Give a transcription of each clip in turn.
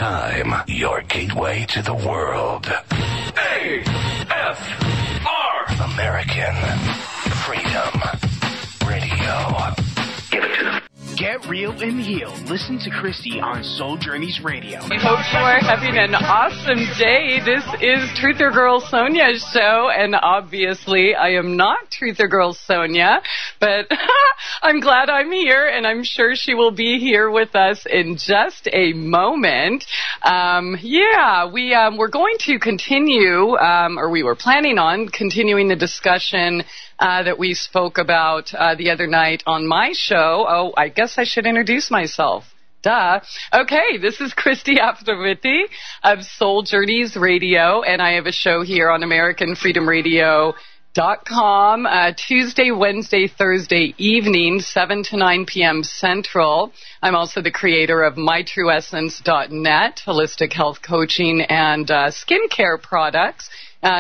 time, your gateway to the world. AFR! American Freedom Radio. Give it to them. Get real and heal. Listen to Christie on Soul Journeys Radio. I hope you are having an awesome day. This is TrutherGirl Sonia's show, and obviously I am not TrutherGirl Sonia, but I'm glad I'm here, and I'm sure she will be here with us in just a moment. We're going to continue, or we were planning on continuing the discussion that we spoke about the other night on my show. Oh, I guess I should introduce myself. Duh. Okay, this is Christie Aphrodite of Soul Journeys Radio, and I have a show here on AmericanFreedomRadio.com Tuesday, Wednesday, Thursday evening, 7 to 9 p.m. Central. I'm also the creator of MyTrueEssence.net, holistic health coaching and skincare products.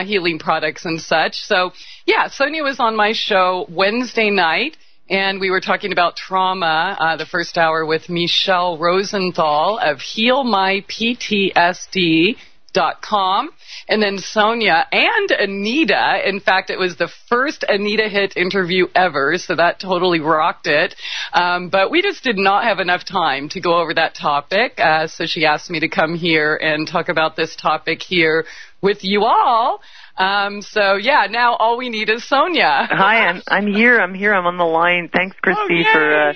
Healing products and such. So, yeah, Sonia was on my show Wednesday night, and we were talking about trauma, the first hour with Michelle Rosenthal of HealMyPTSD.com. And then Sonia and Anita. In fact, it was the first Anita Hit interview ever, so that totally rocked it. But we just did not have enough time to go over that topic, so she asked me to come here and talk about this topic here with you all. Now all we need is Sonia. Hi, I'm here. I'm on the line. Thanks, Christy, for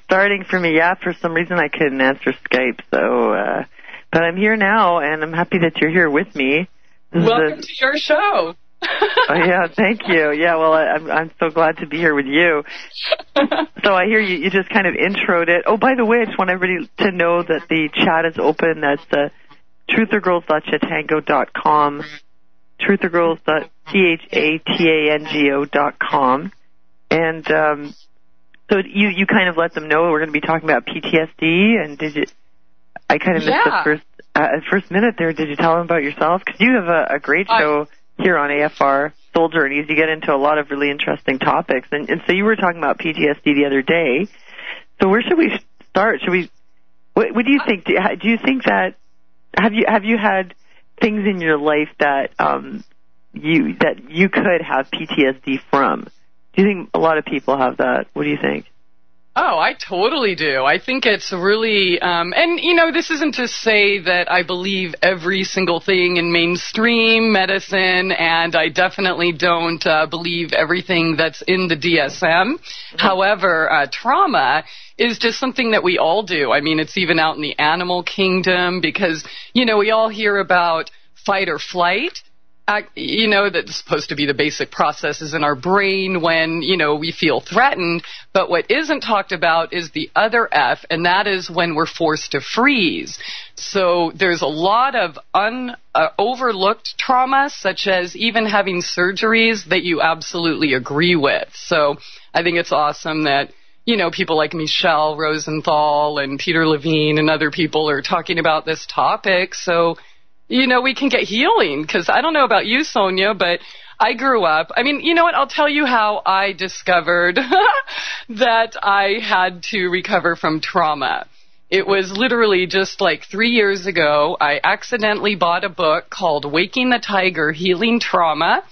starting for me. Yeah, for some reason I couldn't answer Skype, so but I'm here now, and I'm happy that you're here with me. Welcome to your show. Oh, yeah, thank you. Yeah, well, I'm so glad to be here with you. So I hear you just kind of introed it. Oh, by the way, I just want everybody to know that the chat is open. That's TrutherGirls.chatango.com, TrutherGirls.chatango.com. And so you kind of let them know we're going to be talking about PTSD, and I kind of missed the first minute there. Did you tell them about yourself? Because you have a great show here on AFR, Soul Journeys. You get into a lot of really interesting topics. And so you were talking about PTSD the other day. So where should we start? What do you think? Do you think that, have you had things in your life that you could have PTSD from? Do you think a lot of people have that? What do you think? Oh, I totally do. I think it's really, this isn't to say that I believe every single thing in mainstream medicine, and I definitely don't believe everything that's in the DSM. Mm-hmm. However, trauma is just something that we all do. I mean, it's even out in the animal kingdom because, we all hear about fight or flight. That's supposed to be the basic processes in our brain when, we feel threatened. But what isn't talked about is the other F, and that is when we're forced to freeze. So there's a lot of overlooked trauma, such as even having surgeries that you absolutely agree with. So I think it's awesome that, people like Michelle Rosenthal and Peter Levine and other people are talking about this topic. So we can get healing, because I don't know about you, Sonia, but I grew up. I mean, you know what? I'll tell you how I discovered that I had to recover from trauma. It was literally just like 3 years ago. I accidentally bought a book called Waking the Tiger, Healing Trauma,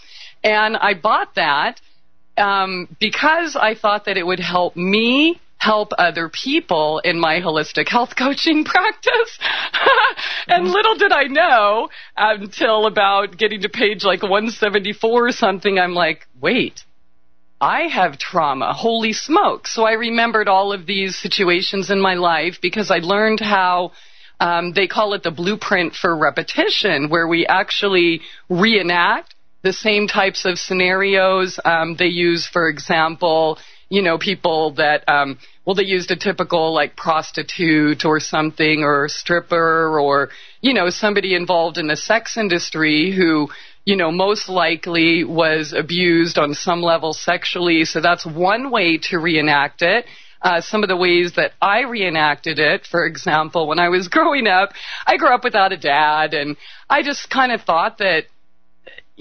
and I bought that because I thought that it would help me help other people in my holistic health coaching practice. And little did I know, until about getting to page like 174 or something, I'm like, wait, I have trauma. Holy smoke. So I remembered all of these situations in my life because I learned how they call it the blueprint for repetition, where we actually reenact the same types of scenarios. They use, for example, people that, they used a typical like prostitute or something, or stripper, or, somebody involved in the sex industry who, most likely was abused on some level sexually. So that's one way to reenact it. Some of the ways that I reenacted it, for example, when I was growing up, I grew up without a dad, and I just kind of thought that,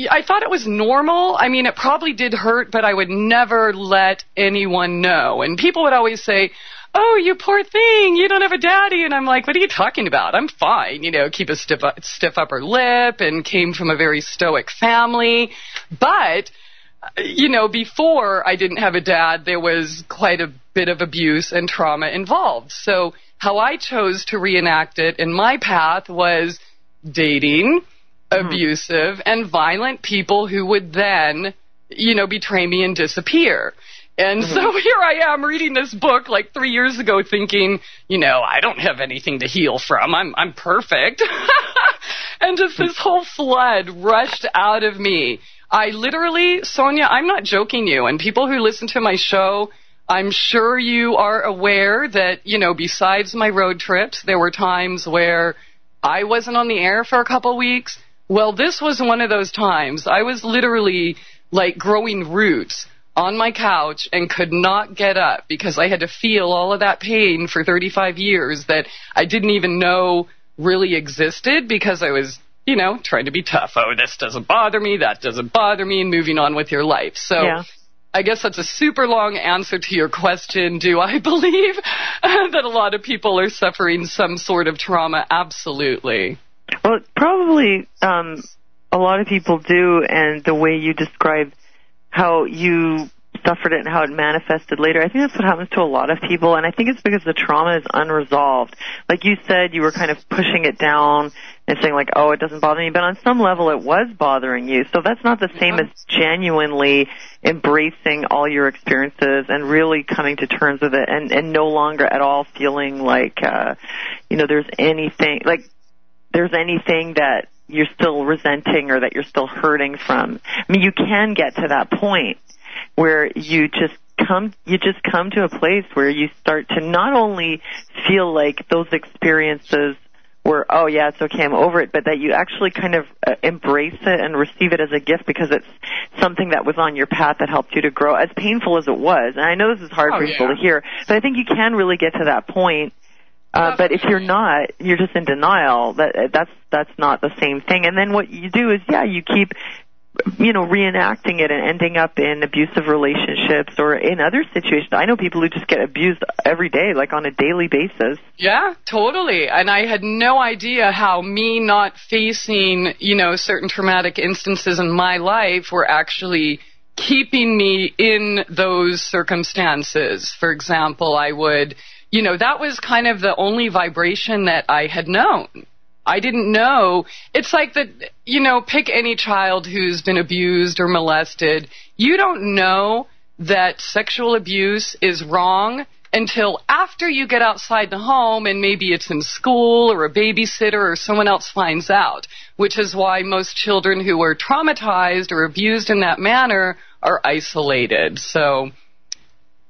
I thought it was normal. I mean, it probably did hurt, but I would never let anyone know. And people would always say, oh, you poor thing, you don't have a daddy. And I'm like, what are you talking about? I'm fine. Keep a stiff upper lip, and came from a very stoic family. But, before I didn't have a dad, there was quite a bit of abuse and trauma involved. So how I chose to reenact it in my path was dating abusive and violent people who would then, betray me and disappear. And so here I am reading this book like 3 years ago thinking, I don't have anything to heal from. I'm perfect. And just this whole flood rushed out of me. I literally, Sonia, I'm not joking you. And people who listen to my show, I'm sure you are aware that, besides my road trips, there were times where I wasn't on the air for a couple weeks. Well, this was one of those times. I was literally like growing roots on my couch and could not get up because I had to feel all of that pain for 35 years that I didn't even know really existed because I was, trying to be tough. Oh, this doesn't bother me, that doesn't bother me, and moving on with your life. So yeah. I guess that's a super long answer to your question. Do I believe that a lot of people are suffering some sort of trauma? Absolutely. Well, probably a lot of people do, and the way you describe how you suffered it and how it manifested later, I think that's what happens to a lot of people, and I think it's because the trauma is unresolved. Like you said, you were kind of pushing it down and saying like, oh, it doesn't bother me, but on some level it was bothering you. So that's not the same as genuinely embracing all your experiences and really coming to terms with it and no longer at all feeling like, there's anything that you're still resenting or that you're still hurting from. I mean, you can get to that point where you just come to a place where you start to not only feel like those experiences were, oh yeah, it's okay, I'm over it, but that you actually kind of embrace it and receive it as a gift because it's something that was on your path that helped you to grow, as painful as it was. And I know this is hard for people to hear, but I think you can really get to that point. But if you're not, you're just in denial. That's not the same thing. And then what you do is, you keep, reenacting it and ending up in abusive relationships or in other situations. I know people who just get abused every day, like on a daily basis. Yeah, totally. And I had no idea how me not facing, certain traumatic instances in my life were actually keeping me in those circumstances. For example, I would... that was kind of the only vibration that I had known. I didn't know. It's like that, pick any child who's been abused or molested. You don't know that sexual abuse is wrong until after you get outside the home and maybe it's in school or a babysitter or someone else finds out, which is why most children who are traumatized or abused in that manner are isolated. So...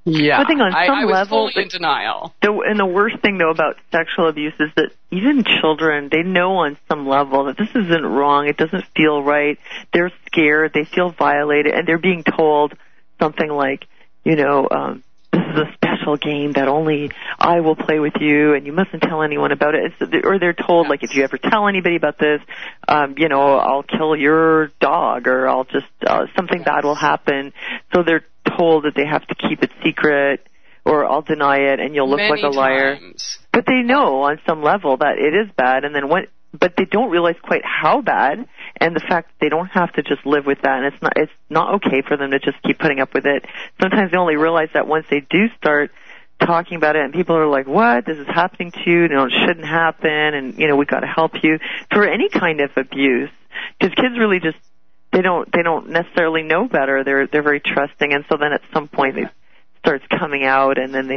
yeah, I think on some I was level, fully in denial. And the worst thing, though, about sexual abuse is that even children, they know on some level that this isn't wrong, it doesn't feel right, they're scared, they feel violated, and they're being told something like, this is a special game that only I will play with you, and you mustn't tell anyone about it. Or they're told, like, if you ever tell anybody about this, I'll kill your dog, or I'll just, something bad will happen. So they're told that they have to keep it secret, or I'll deny it and you'll look like a liar. But they know on some level that it is bad, and then but they don't realize quite how bad, and the fact that they don't have to just live with that, and it's not okay for them to just keep putting up with it. Sometimes they only realize that once they do start talking about it, and people are like, what? This is happening to you, it shouldn't happen, and we got to help you. For any kind of abuse, because kids really just they don't necessarily know better. They're very trusting, and so then at some point it starts coming out, and then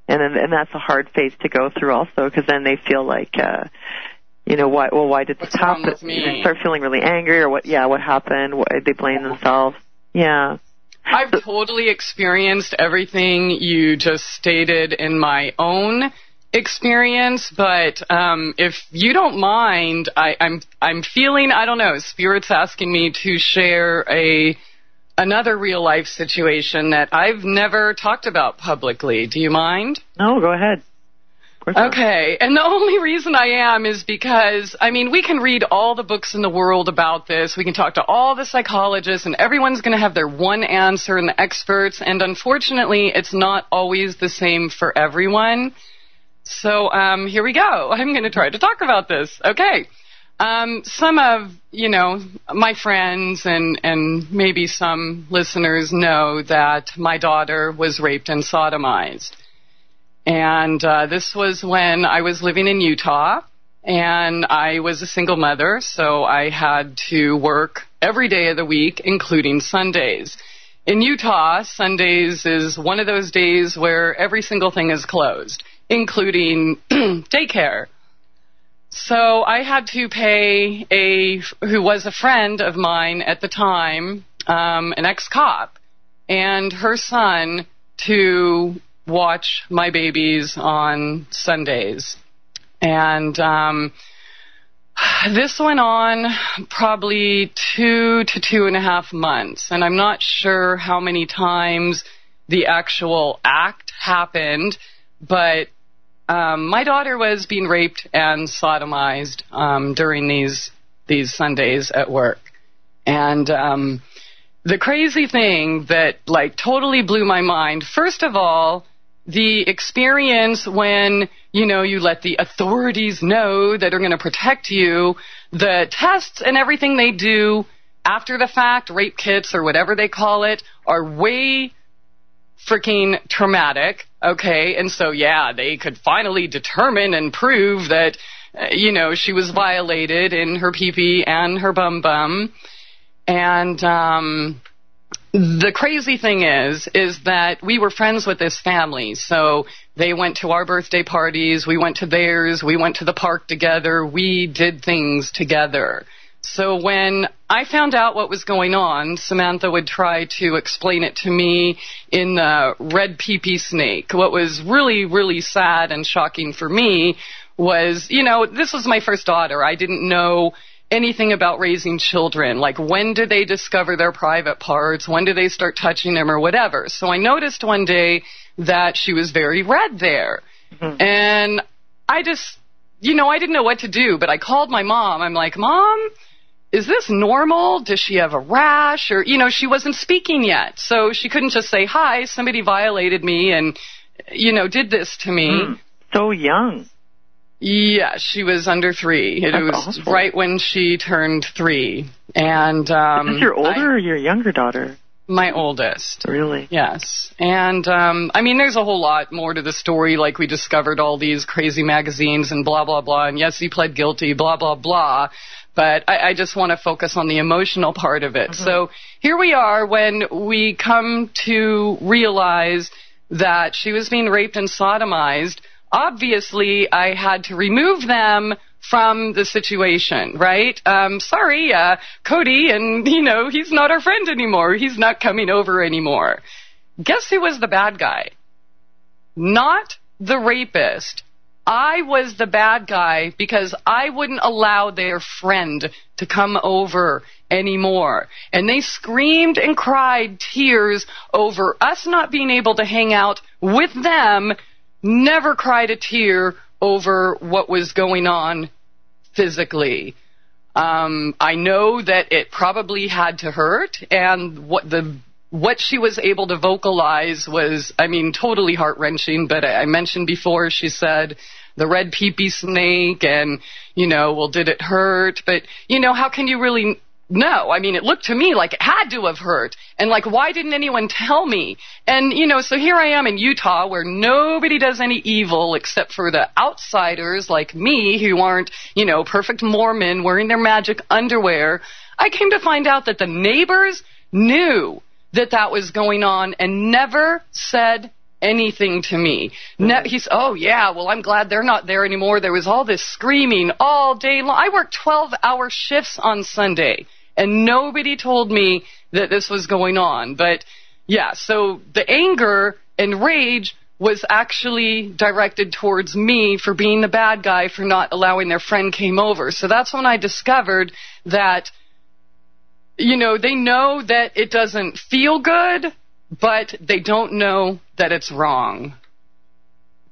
that's a hard phase to go through also, because then they feel like why did this happen? They start feeling really angry, or what happened? They blame themselves. Yeah. I've totally experienced everything you just stated in my own experience, but if you don't mind, I'm feeling, I don't know, Spirit's asking me to share another real life situation that I've never talked about publicly. Do you mind? No, go ahead. course not. Okay, and the only reason I am is because, I mean, we can read all the books in the world about this. We can talk to all the psychologists, and everyone's going to have their one answer, and the experts, and unfortunately, it's not always the same for everyone. So here we go. I'm going to try to talk about this. Okay. Some of, my friends and maybe some listeners know that my daughter was raped and sodomized. And this was when I was living in Utah, and I was a single mother, so I had to work every day of the week, including Sundays. In Utah, Sundays is one of those days where every single thing is closed, including daycare. So I had to pay who was a friend of mine at the time, an ex-cop, and her son to watch my babies on Sundays. And this went on probably 2 to 2.5 months, and I'm not sure how many times the actual act happened, but my daughter was being raped and sodomized during these Sundays at work. And the crazy thing that, totally blew my mind, first of all, the experience when, you let the authorities know that are going to protect you, the tests and everything they do after the fact, rape kits or whatever they call it, are way freaking traumatic, okay? And so, yeah, they could finally determine and prove that, she was violated in her pee-pee and her bum-bum. And the crazy thing is that we were friends with this family. So they went to our birthday parties, we went to theirs, we went to the park together, we did things together. So when I found out what was going on, Samantha would try to explain it to me in the red pee-pee snake. What was really, really sad and shocking for me was, this was my first daughter. I didn't know anything about raising children. Like, when do they discover their private parts? When do they start touching them or whatever? So I noticed one day that she was very red there. Mm-hmm. And I just, I didn't know what to do, but I called my mom. I'm like, Mom, is this normal? Does she have a rash? Or, she wasn't speaking yet. So she couldn't just say, hi, somebody violated me and, did this to me. So young. Yeah, she was under 3. It was awful. Right when she turned 3. And is this your older or your younger daughter? My oldest. Really? Yes. And, there's a whole lot more to the story. Like, we discovered all these crazy magazines and blah, blah, blah. And yes, he pled guilty, blah, blah, blah. But I just want to focus on the emotional part of it. Mm-hmm. So here we are when we come to realize that she was being raped and sodomized. Obviously, I had to remove them from the situation, right? Sorry, Cody, and, he's not our friend anymore. He's not coming over anymore. Guess who was the bad guy? Not the rapist. I was the bad guy because I wouldn't allow their friend to come over anymore. And they screamed and cried tears over us not being able to hang out with them, never cried a tear over what was going on physically. I know that it probably had to hurt, and what she was able to vocalize was, totally heart-wrenching, but I mentioned before, she said, the red pee-pee snake, and, well, did it hurt? But, how can you really know? It looked to me like it had to have hurt. And, why didn't anyone tell me? And, so here I am in Utah where nobody does any evil except for the outsiders like me who aren't, perfect Mormon wearing their magic underwear. I came to find out that the neighbors knew that was going on and never said anything to me. He's, oh yeah, well, I'm glad they're not there anymore. There was all this screaming all day long. I worked 12-hour shifts on Sunday, and nobody told me that this was going on. But yeah, so the anger and rage was actually directed towards me for being the bad guy for not allowing their friend came over. So that's when I discovered that, they know that it doesn't feel good, but they don't know that it's wrong.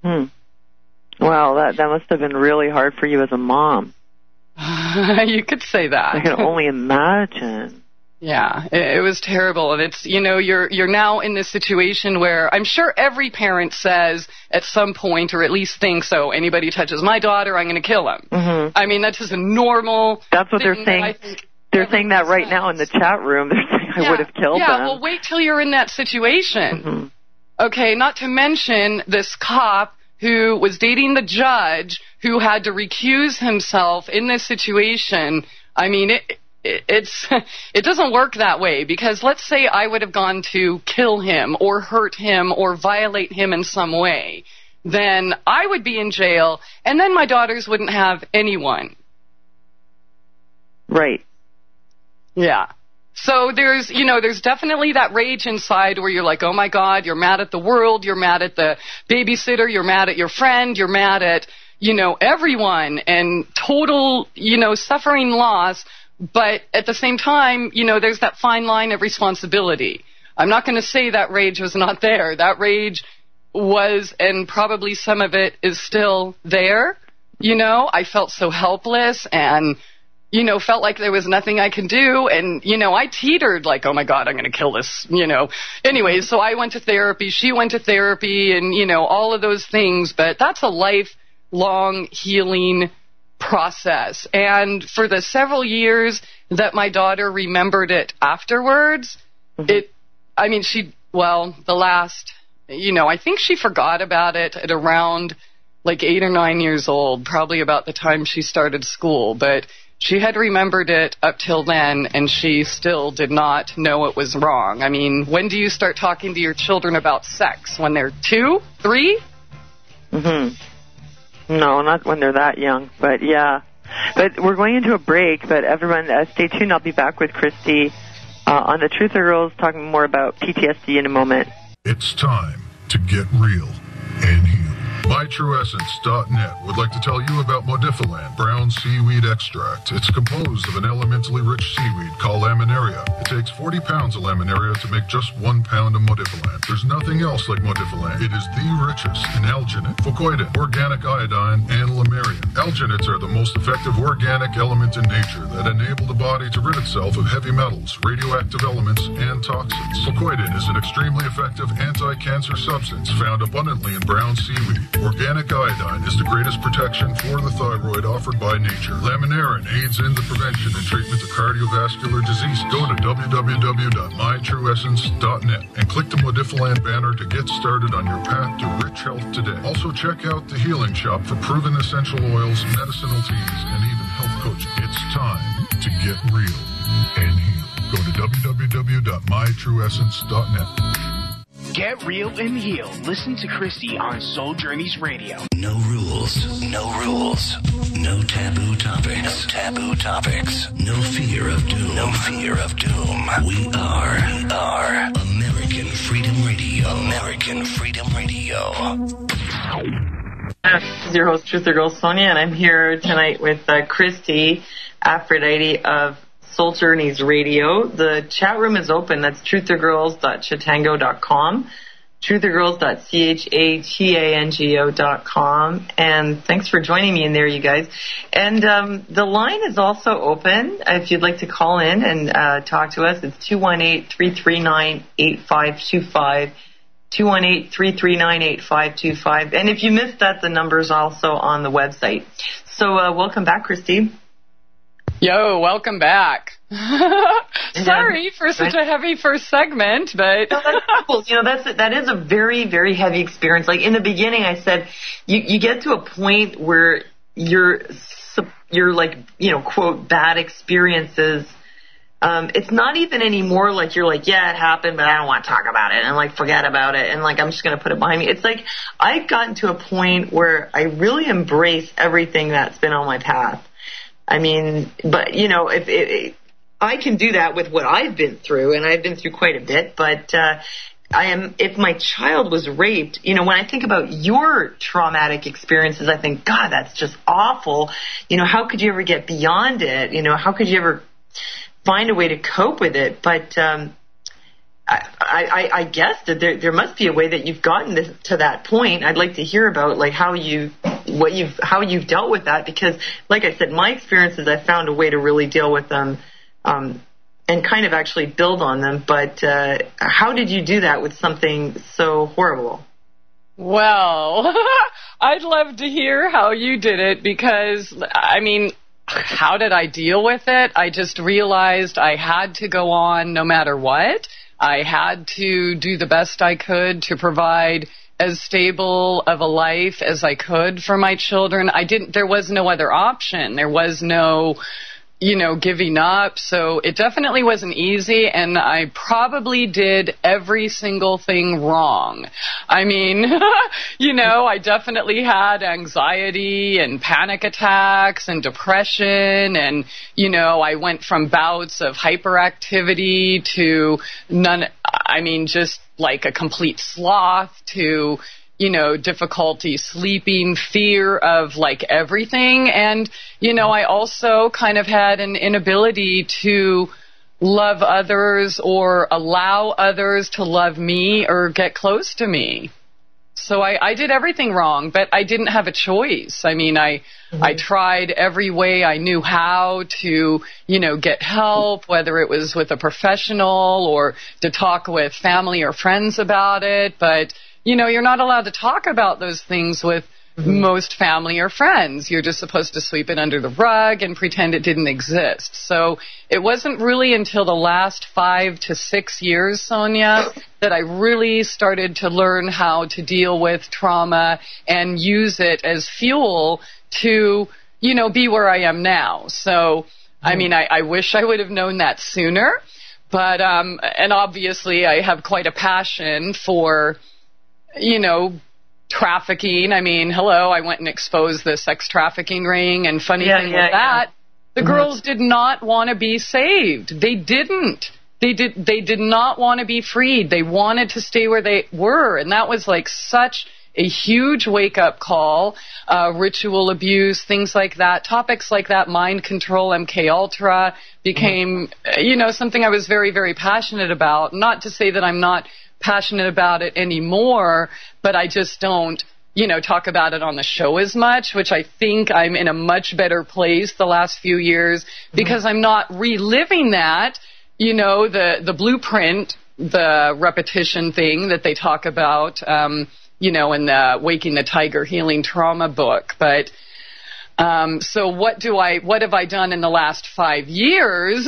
Well, Wow, that must have been really hard for you as a mom. You could say that. I can only imagine. Yeah, it was terrible. And it's, you're now in this situation where I'm sure every parent says at some point, or at least thinks, so anybody touches my daughter, I'm going to kill him. Mm-hmm. I mean, that's just a normal That's what they're saying. They're saying that right now in the chat room. They're saying I would have killed them. Yeah, well, wait till you're in that situation. Mm-hmm. Okay, not to mention this cop who was dating the judge who had to recuse himself in this situation. I mean, it doesn't work that way, because let's say I would have gone to kill him or hurt him or violate him in some way, then I would be in jail, and then my daughters wouldn't have anyone. Right. Yeah. So there's definitely that rage inside where you're like, oh my God, you're mad at the world, you're mad at the babysitter, you're mad at your friend, you're mad at, everyone, and total, suffering, loss. But at the same time, there's that fine line of responsibility. I'm not going to say that rage was not there. That rage was, and probably some of it is still there. I felt so helpless and, felt like there was nothing I could do. And, I teetered like, oh my God, I'm going to kill this, Anyway, so I went to therapy. She went to therapy and, all of those things. But that's a lifelong healing process. And for the several years that my daughter remembered it afterwards, the last, I think she forgot about it at around like 8 or 9 years old, probably about the time she started school. But she had remembered it up till then, and she still did not know it was wrong. I mean, when do you start talking to your children about sex? When they're 2, 3? Mm-hmm. No, not when they're that young, but yeah. But we're going into a break, but everyone stay tuned. I'll be back with Christie on the TrutherGirls talking more about PTSD in a moment. It's time to get real and heal. MyTrueEssence.net would like to tell you about Modifiland brown seaweed extract. It's composed of an elementally rich seaweed called laminaria. It takes 40 pounds of laminaria to make just 1 pound of Modifiland. There's nothing else like Modifiland. It is the richest in alginate, fucoidin, organic iodine, and lamarian. Alginates are the most effective organic element in nature that enable the body to rid itself of heavy metals, radioactive elements, and toxins. Fucoidin is an extremely effective anti-cancer substance found abundantly in brown seaweed. Organic iodine is the greatest protection for the thyroid offered by nature. Laminarin aids in the prevention and treatment of cardiovascular disease. Go to www.mytrueessence.net and click the Modifiland banner to get started on your path to rich health today. Also check out the Healing Shop for proven essential oils, medicinal teas, and even health coaching. It's time to get real and heal. Go to www.mytrueessence.net. Get real and heal. Listen to Christie on Soul Journeys Radio. No rules. No rules. No taboo topics. No taboo topics. No fear of doom. No fear of doom. We are American Freedom Radio. American Freedom Radio. This is your host, TrutherGirl Sonia, and I'm here tonight with Christie Aphrodite of Soul Journeys Radio. The chat room is open. That's truthergirls.chatango.com, truthergirls.chatango.com. And thanks for joining me in there, you guys. And the line is also open if you'd like to call in and talk to us. It's 218-339-8525. 218-339-8525. And if you missed that, the number's also on the website. So welcome back, Christie. Yo, welcome back. Sorry for such a heavy first segment, but that's cool. That is a very, very heavy experience. Like in the beginning, I said you get to a point where you're like, quote, bad experiences. It's not even anymore like you're like, yeah, it happened, but I don't want to talk about it and like forget about it and like I'm just going to put it behind me. It's like I've gotten to a point where I really embrace everything that's been on my path. I mean, but I can do that with what I've been through, and I've been through quite a bit. But if my child was raped, when I think about your traumatic experiences, I think, God, that's just awful. How could you ever get beyond it? How could you ever find a way to cope with it? But I guess that there must be a way that you've gotten to that point. I'd like to hear about like how you how you've dealt with that, because, like I said, my experience is I found a way to really deal with them and kind of actually build on them. But how did you do that with something so horrible? Well, I'd love to hear how you did it, because, I mean, how did I deal with it? I just realized I had to go on no matter what. I had to do the best I could to provide as stable of a life as I could for my children. There was no other option. There was no, giving up. So it definitely wasn't easy, and I probably did every single thing wrong. I mean, I definitely had anxiety and panic attacks and depression, and, I went from bouts of hyperactivity to just like a complete sloth to, difficulty sleeping, fear of like everything. And, I also kind of had an inability to love others or allow others to love me or get close to me. So I did everything wrong, but I didn't have a choice. I mean, I tried every way I knew how to, get help, whether it was with a professional or to talk with family or friends about it. But, you're not allowed to talk about those things with most family or friends. You're just supposed to sweep it under the rug and pretend it didn't exist. So it wasn't really until the last 5 to 6 years, Sonia, that I really started to learn how to deal with trauma and use it as fuel to, be where I am now. So, I mean, I wish I would have known that sooner. But, and obviously I have quite a passion for, trafficking. I mean, hello, I went and exposed the sex trafficking ring, and funny thing with that, the girls did not want to be saved. They didn't. They did not want to be freed. They wanted to stay where they were, and that was like such a huge wake-up call. Ritual abuse, things like that, topics like that, mind control, MK Ultra became, something I was very, very passionate about. Not to say that I'm not passionate about it anymore, but I just don't, talk about it on the show as much, which I think I'm in a much better place the last few years because I'm not reliving that, the blueprint, the repetition thing that they talk about, in the Waking the Tiger Healing Trauma book. But so what have I done in the last 5 years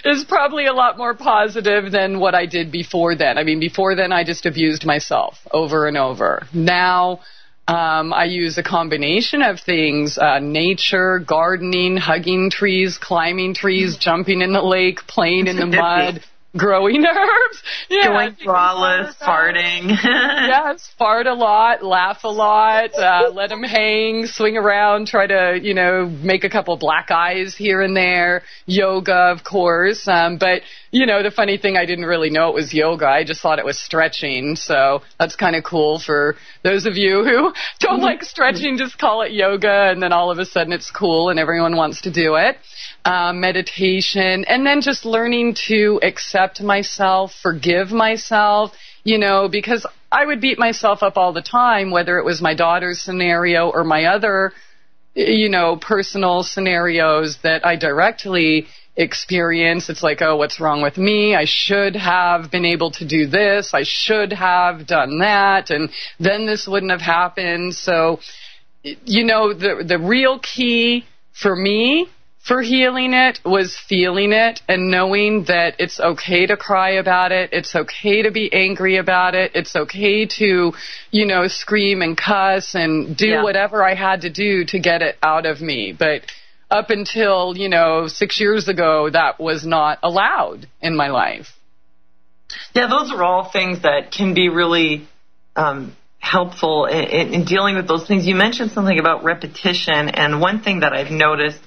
is probably a lot more positive than what I did before then. I mean, before then, I just abused myself over and over. Now, I use a combination of things, nature, gardening, hugging trees, climbing trees, jumping in the lake, playing in the mud, growing herbs. Yeah, going braless, farting. Yes, fart a lot, laugh a lot, let them hang, swing around, try to, make a couple black eyes here and there. Yoga, of course. But, the funny thing, I didn't really know it was yoga. I just thought it was stretching. So that's kind of cool for those of you who don't like stretching, just call it yoga. And then all of a sudden it's cool and everyone wants to do it. Meditation, and then just learning to accept myself, forgive myself, because I would beat myself up all the time, whether it was my daughter's scenario or my other, personal scenarios that I directly experience. It's like, oh, what's wrong with me? I should have been able to do this. I should have done that. And then this wouldn't have happened. So, the real key for me for healing it was feeling it and knowing that it's okay to cry about it. It's okay to be angry about it. It's okay to, scream and cuss and do whatever I had to do to get it out of me. But up until, 6 years ago, that was not allowed in my life. Yeah, those are all things that can be really helpful in dealing with those things. You mentioned something about repetition, and one thing that I've noticed,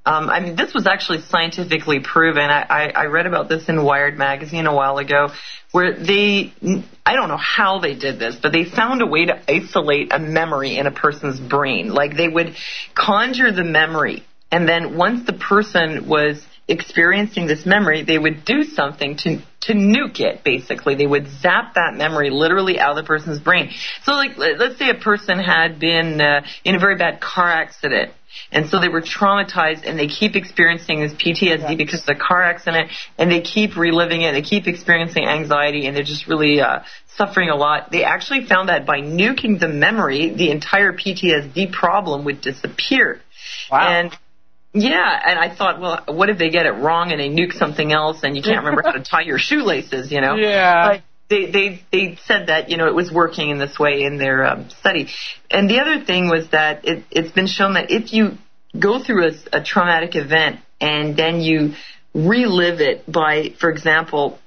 this was actually scientifically proven. I read about this in Wired magazine a while ago, where I don't know how they did this, but they found a way to isolate a memory in a person's brain. Like they would conjure the memory, and then once the person was experiencing this memory, they would do something to nuke it, basically. They would zap that memory literally out of the person's brain. So, like, let's say a person had been in a very bad car accident, and so they were traumatized, and they keep experiencing this PTSD because of the car accident, and they keep reliving it, they keep experiencing anxiety, and they're just really suffering a lot. They actually found that by nuking the memory, the entire PTSD problem would disappear. Wow. And I thought, well, what if they get it wrong and they nuke something else and you can't remember how to tie your shoelaces, you know? Yeah. But they said that, you know, it was working in this way in their study. And the other thing was that it's been shown that if you go through a traumatic event and then you relive it by, for example,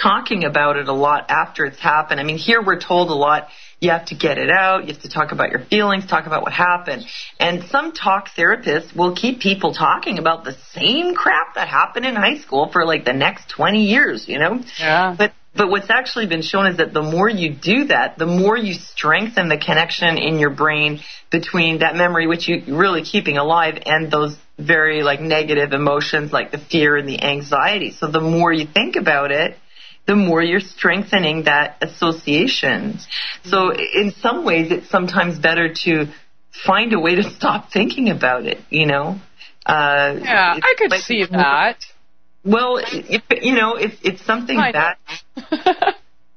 talking about it a lot after it's happened. I mean, here we're told a lot, you have to get it out, you have to talk about your feelings, talk about what happened. And some talk therapists will keep people talking about the same crap that happened in high school for like the next 20 years, you know? Yeah. But what's actually been shown is that the more you do that, the more you strengthen the connection in your brain between that memory, which you're really keeping alive, and those very like negative emotions like the fear and the anxiety. So the more you think about it, the more you're strengthening that association. So in some ways, it's sometimes better to find a way to stop thinking about it, you know? I could see that. Well, if it's something bad.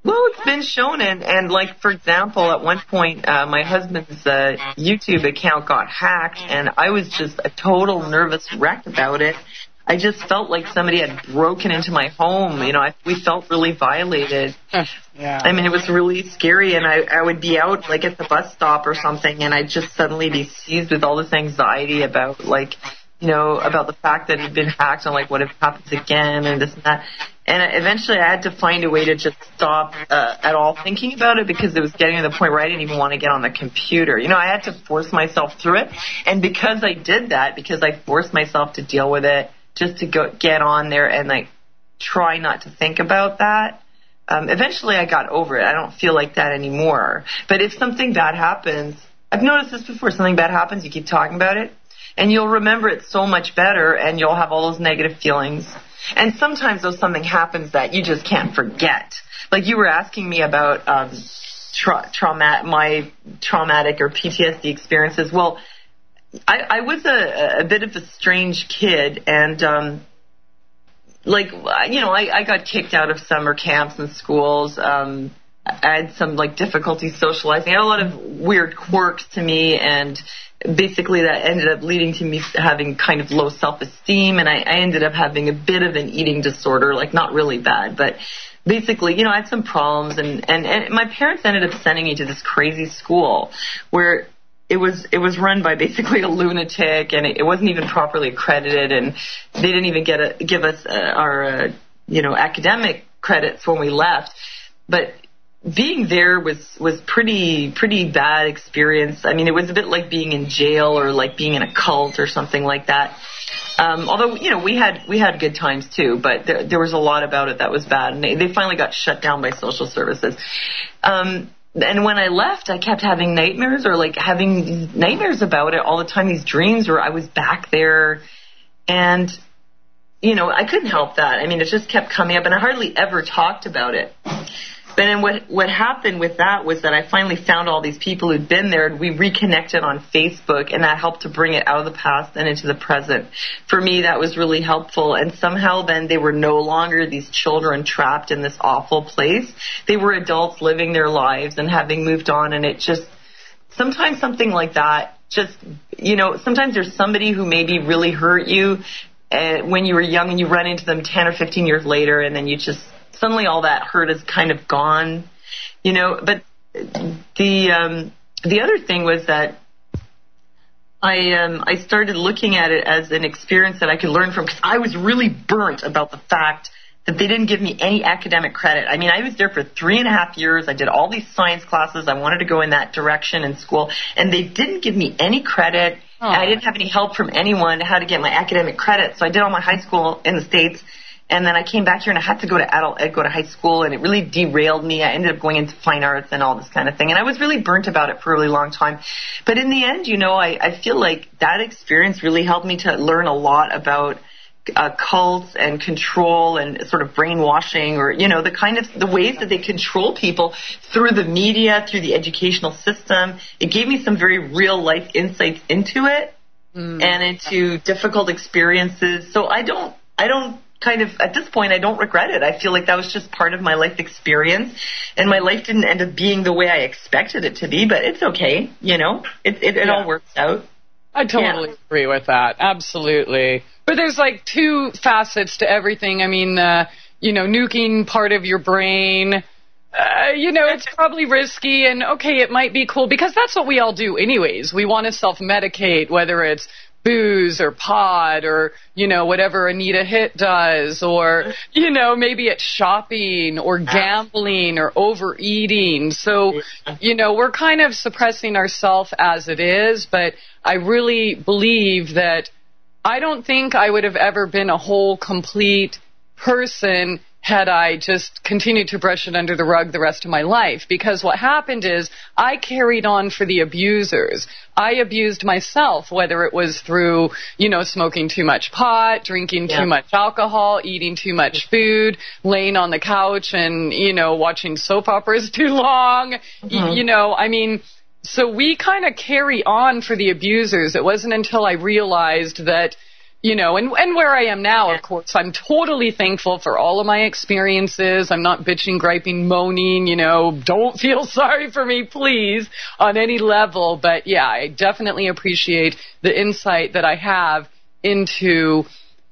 Well, it's been shown, and like, for example, at one point, my husband's YouTube account got hacked, and I was just a total nervous wreck about it. I just felt like somebody had broken into my home. You know, we felt really violated. Yeah. I mean, it was really scary, and I would be out, like, at the bus stop or something, and I'd just suddenly be seized with all this anxiety about, like, you know, about the fact that it'd been hacked and, like, what if it happens again and this and that. And eventually I had to find a way to just stop at all thinking about it, because it was getting to the point where I didn't even want to get on the computer. You know, I had to force myself through it. And because I did that, because I forced myself to deal with it, just to get on there and, like, try not to think about that, eventually I got over it. I don't feel like that anymore. But if something bad happens, I've noticed this before, something bad happens, you keep talking about it, and you'll remember it so much better, and you'll have all those negative feelings. And sometimes, though, something happens that you just can't forget. Like, you were asking me about my traumatic or PTSD experiences. Well, I was a bit of a strange kid, and I got kicked out of summer camps and schools. I had some, like, difficulty socializing. I had a lot of weird quirks to me, and basically that ended up leading to me having kind of low self-esteem, and I ended up having a bit of an eating disorder, like, not really bad, but basically, you know, I had some problems, and my parents ended up sending me to this crazy school where it was run by basically a lunatic, and it wasn't even properly accredited, and they didn't even give us our academic credits when we left. But being there was pretty bad experience. I mean, it was a bit like being in jail or like being in a cult or something like that. Although, you know, we had good times too, but there was a lot about it that was bad, and they finally got shut down by social services. And when I left, I kept having nightmares, or like having these nightmares about it all the time, these dreams where I was back there, and, you know, I couldn't help that. I mean, it just kept coming up, and I hardly ever talked about it. But then what happened with that was that I finally found all these people who'd been there, and we reconnected on Facebook, and that helped to bring it out of the past and into the present. For me, that was really helpful, and somehow then they were no longer these children trapped in this awful place. They were adults living their lives and having moved on, and it just, sometimes something like that, just, you know, sometimes there's somebody who maybe really hurt you when you were young, and you run into them 10 or 15 years later, and then you just, suddenly all that hurt is kind of gone, you know. But the other thing was that I started looking at it as an experience that I could learn from, because I was really burnt about the fact that they didn't give me any academic credit. I mean, I was there for 3.5 years. I did all these science classes. I wanted to go in that direction in school, and they didn't give me any credit. Oh. I didn't have any help from anyone how to get my academic credit. So I did all my high school in the States. And then I came back here, and I had to go to high school, and it really derailed me. I ended up going into fine arts and all this kind of thing. And I was really burnt about it for a really long time. But in the end, you know, I feel like that experience really helped me to learn a lot about cults and control and sort of brainwashing, or, you know, the ways that they control people through the media, through the educational system. It gave me some very real life insights into it and into difficult experiences. So I don't kind of, at this point, I don't regret it. I feel like that was just part of my life experience, and my life didn't end up being the way I expected it to be, but it's okay. You know, it all works out. I totally agree with that. Absolutely. But there's like two facets to everything. I mean, you know, nuking part of your brain, you know, it's probably risky, and okay, it might be cool because that's what we all do anyways. We want to self-medicate, whether it's booze or pot or, you know, whatever Anita Hitt does, or, you know, maybe it's shopping or gambling or overeating. So, you know, we're kind of suppressing ourselves as it is, but I really believe that I don't think I would have ever been a whole, complete person had I just continued to brush it under the rug the rest of my life. Because what happened is I carried on for the abusers. I abused myself, whether it was through, you know, smoking too much pot, drinking too much alcohol, eating too much food, laying on the couch and, you know, watching soap operas too long. You know, I mean, so we kind of carry on for the abusers. It wasn't until I realized that, you know, and where I am now, of course, I'm totally thankful for all of my experiences. I'm not bitching, griping, moaning, you know, don't feel sorry for me, please, on any level. But yeah, I definitely appreciate the insight that I have into,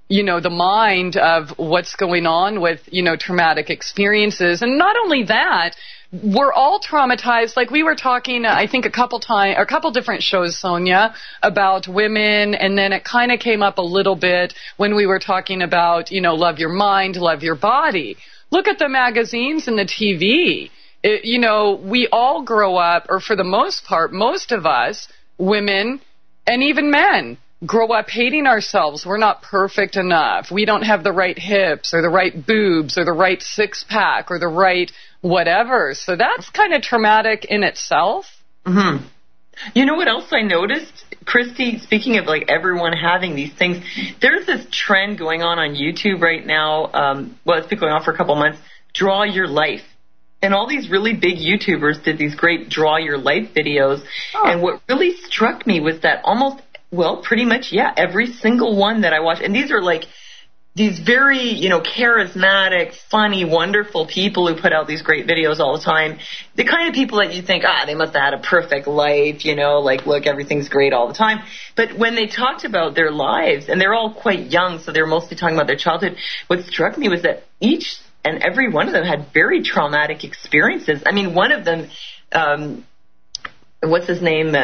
you know, the mind of what's going on with, you know, traumatic experiences. And not only that, we're all traumatized. Like we were talking, I think a couple different shows, Sonia, about women, and then it kind of came up a little bit when we were talking about, you know, love your mind, love your body. Look at the magazines and the TV. You know, we all grow up, or for the most part, most of us, women and even men, grow up hating ourselves. We're not perfect enough. We don't have the right hips or the right boobs or the right six-pack or the right whatever. So that's kind of traumatic in itself. You know what else I noticed, Christy, speaking of like everyone having these things, there's this trend going on YouTube right now. Well, it's been going on for a couple months. Draw your life. And all these really big YouTubers did these great draw your life videos. And what really struck me was that pretty much, every single one that I watched, and these are like these very, you know, charismatic, funny, wonderful people who put out these great videos all the time. The kind of people that you think, they must have had a perfect life, you know, like, look, everything's great all the time. But when they talked about their lives, and they're all quite young, so they're mostly talking about their childhood, what struck me was that each and every one of them had very traumatic experiences. I mean, one of them, what's his name,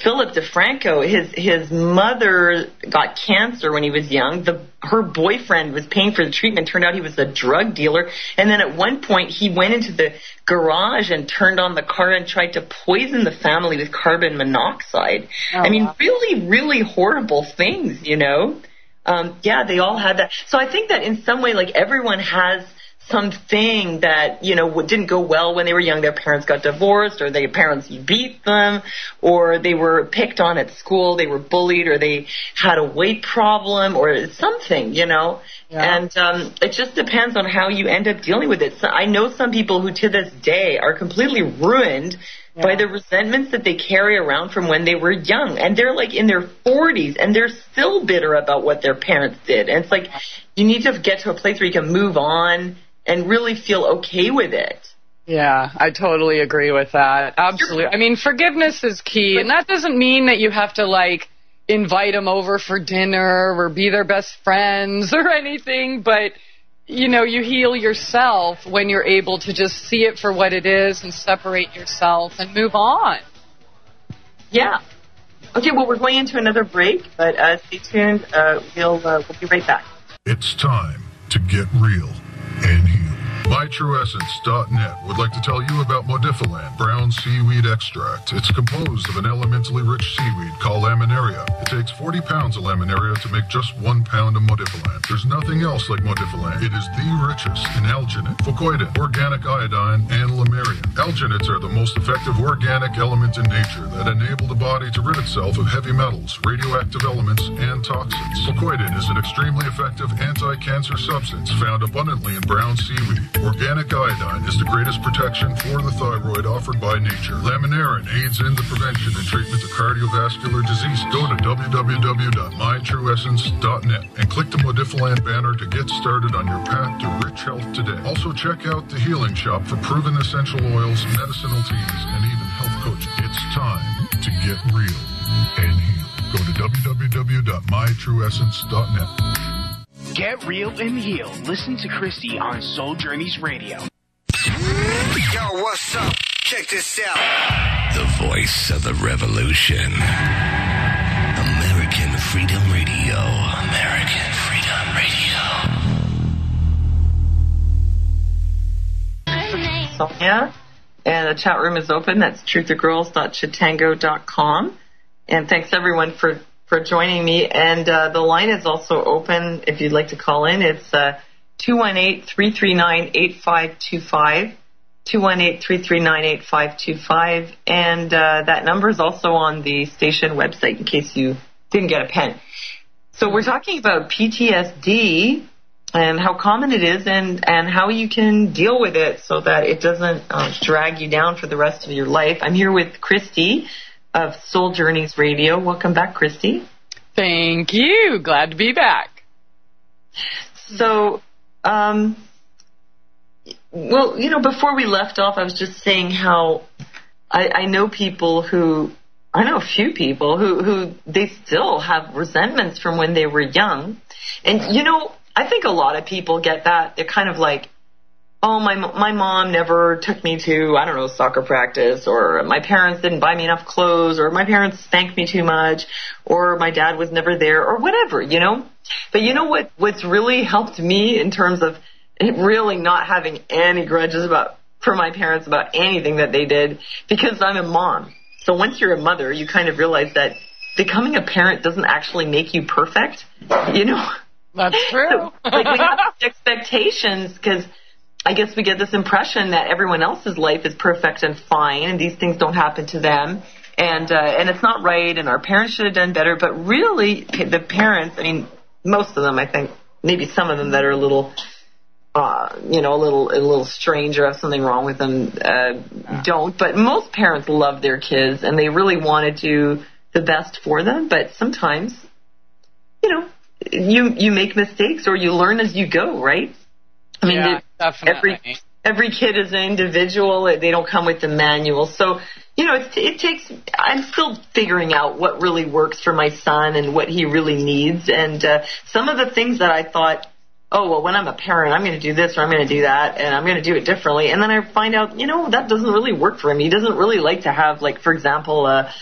Philip DeFranco, his mother got cancer when he was young. Her boyfriend was paying for the treatment. Turned out he was a drug dealer. And then at one point, he went into the garage and turned on the car and tried to poison the family with carbon monoxide. I mean, really, really horrible things, you know. They all had that. So I think that in some way, like, everyone has something that, you know, didn't go well when they were young. Their parents got divorced, or their parents beat them, or they were picked on at school, they were bullied, or they had a weight problem, or something, you know. And it just depends on how you end up dealing with it. So I know some people who to this day are completely ruined by the resentments that they carry around from when they were young. And they're like in their 40s, and they're still bitter about what their parents did. And it's like, you need to get to a place where you can move on and really feel okay with it. Yeah, I totally agree with that. Absolutely. I mean, forgiveness is key, and that doesn't mean that you have to, like, invite them over for dinner or be their best friends or anything, but, you know, you heal yourself when you're able to just see it for what it is and separate yourself and move on. Yeah. Okay, well, we're going into another break, but stay tuned. We'll be right back. It's time to get real and heal. MyTrueEssence.net would like to tell you about Modifiland brown seaweed extract. It's composed of an elementally rich seaweed called laminaria. It takes 40 pounds of laminaria to make just 1 pound of Modifiland. There's nothing else like Modifiland. It is the richest in alginate, fucoidin, organic iodine, and lamarian. Alginates are the most effective organic element in nature that enable the body to rid itself of heavy metals, radioactive elements, and toxins. Fucoidin is an extremely effective anti-cancer substance found abundantly in brown seaweed. Organic iodine is the greatest protection for the thyroid offered by nature. Laminarin aids in the prevention and treatment of cardiovascular disease. Go to www.mytrueessence.net and click the Modifiland banner to get started on your path to rich health today. Also check out the Healing Shop for proven essential oils, medicinal teas, and even health coaching. It's time to get real and heal. Go to www.mytrueessence.net. Get real and heal. Listen to Christie on Soul Journeys Radio. Yo, what's up? Check this out. The voice of the revolution. American Freedom Radio. American Freedom Radio. Sonia, and the chat room is open. That's TrutherGirls.chitango.com. And thanks everyone for joining me. And the line is also open if you'd like to call in. It's 218-339-8525. 218-339-8525. And that number is also on the station website in case you didn't get a pen. So we're talking about PTSD and how common it is and how you can deal with it so that it doesn't drag you down for the rest of your life. I'm here with Christie of Soul Journeys Radio. Welcome back, Christie. Thank you. Glad to be back. So, well, you know, before we left off, I was just saying how I know a few people who they still have resentments from when they were young. And, you know, I think a lot of people get that. They're kind of like, oh, my mom never took me to, I don't know, soccer practice, or my parents didn't buy me enough clothes, or my parents spanked me too much, or my dad was never there, or whatever, you know. But you know what's really helped me in terms of really not having any grudges for my parents about anything that they did, because I'm a mom. So once you're a mother, you kind of realize that becoming a parent doesn't actually make you perfect, you know. That's true. So, like, we have expectations because I guess we get this impression that everyone else's life is perfect and fine, and these things don't happen to them, and it's not right, and our parents should have done better. But really, the parents, I mean, most of them, I think, maybe some of them that are a little, you know, a little strange or have something wrong with them, don't. But most parents love their kids, and they really want to do the best for them. But sometimes, you know, you make mistakes or you learn as you go, right? I mean, yeah, definitely. Every kid is an individual. They don't come with the manual. So, you know, it takes, I'm still figuring out what really works for my son and what he really needs. And some of the things that I thought, oh, well, when I'm a parent, I'm going to do this or I'm going to do that and I'm going to do it differently. And then I find out, you know, that doesn't really work for him. He doesn't really like to have, like, for example, a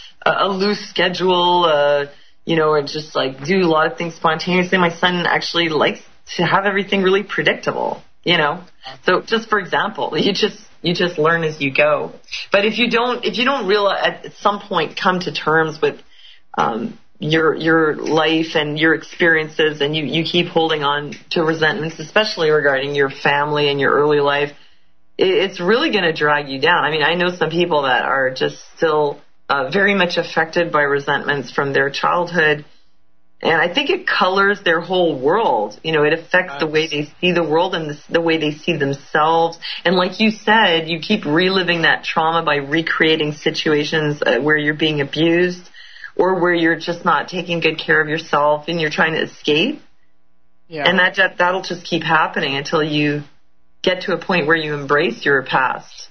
loose schedule, you know, or just, like, do a lot of things spontaneously. My son actually likes to have everything really predictable, you know. So just for example, you just learn as you go. But if you don't realize at some point come to terms with your life and your experiences, and you keep holding on to resentments, especially regarding your family and your early life, it's really going to drag you down. I mean, I know some people that are just still very much affected by resentments from their childhood. And I think it colors their whole world. You know, it affects the way they see the world and the way they see themselves. And like you said, you keep reliving that trauma by recreating situations where you're being abused or where you're just not taking good care of yourself and you're trying to escape. Yeah. And that'll just keep happening until you get to a point where you embrace your past.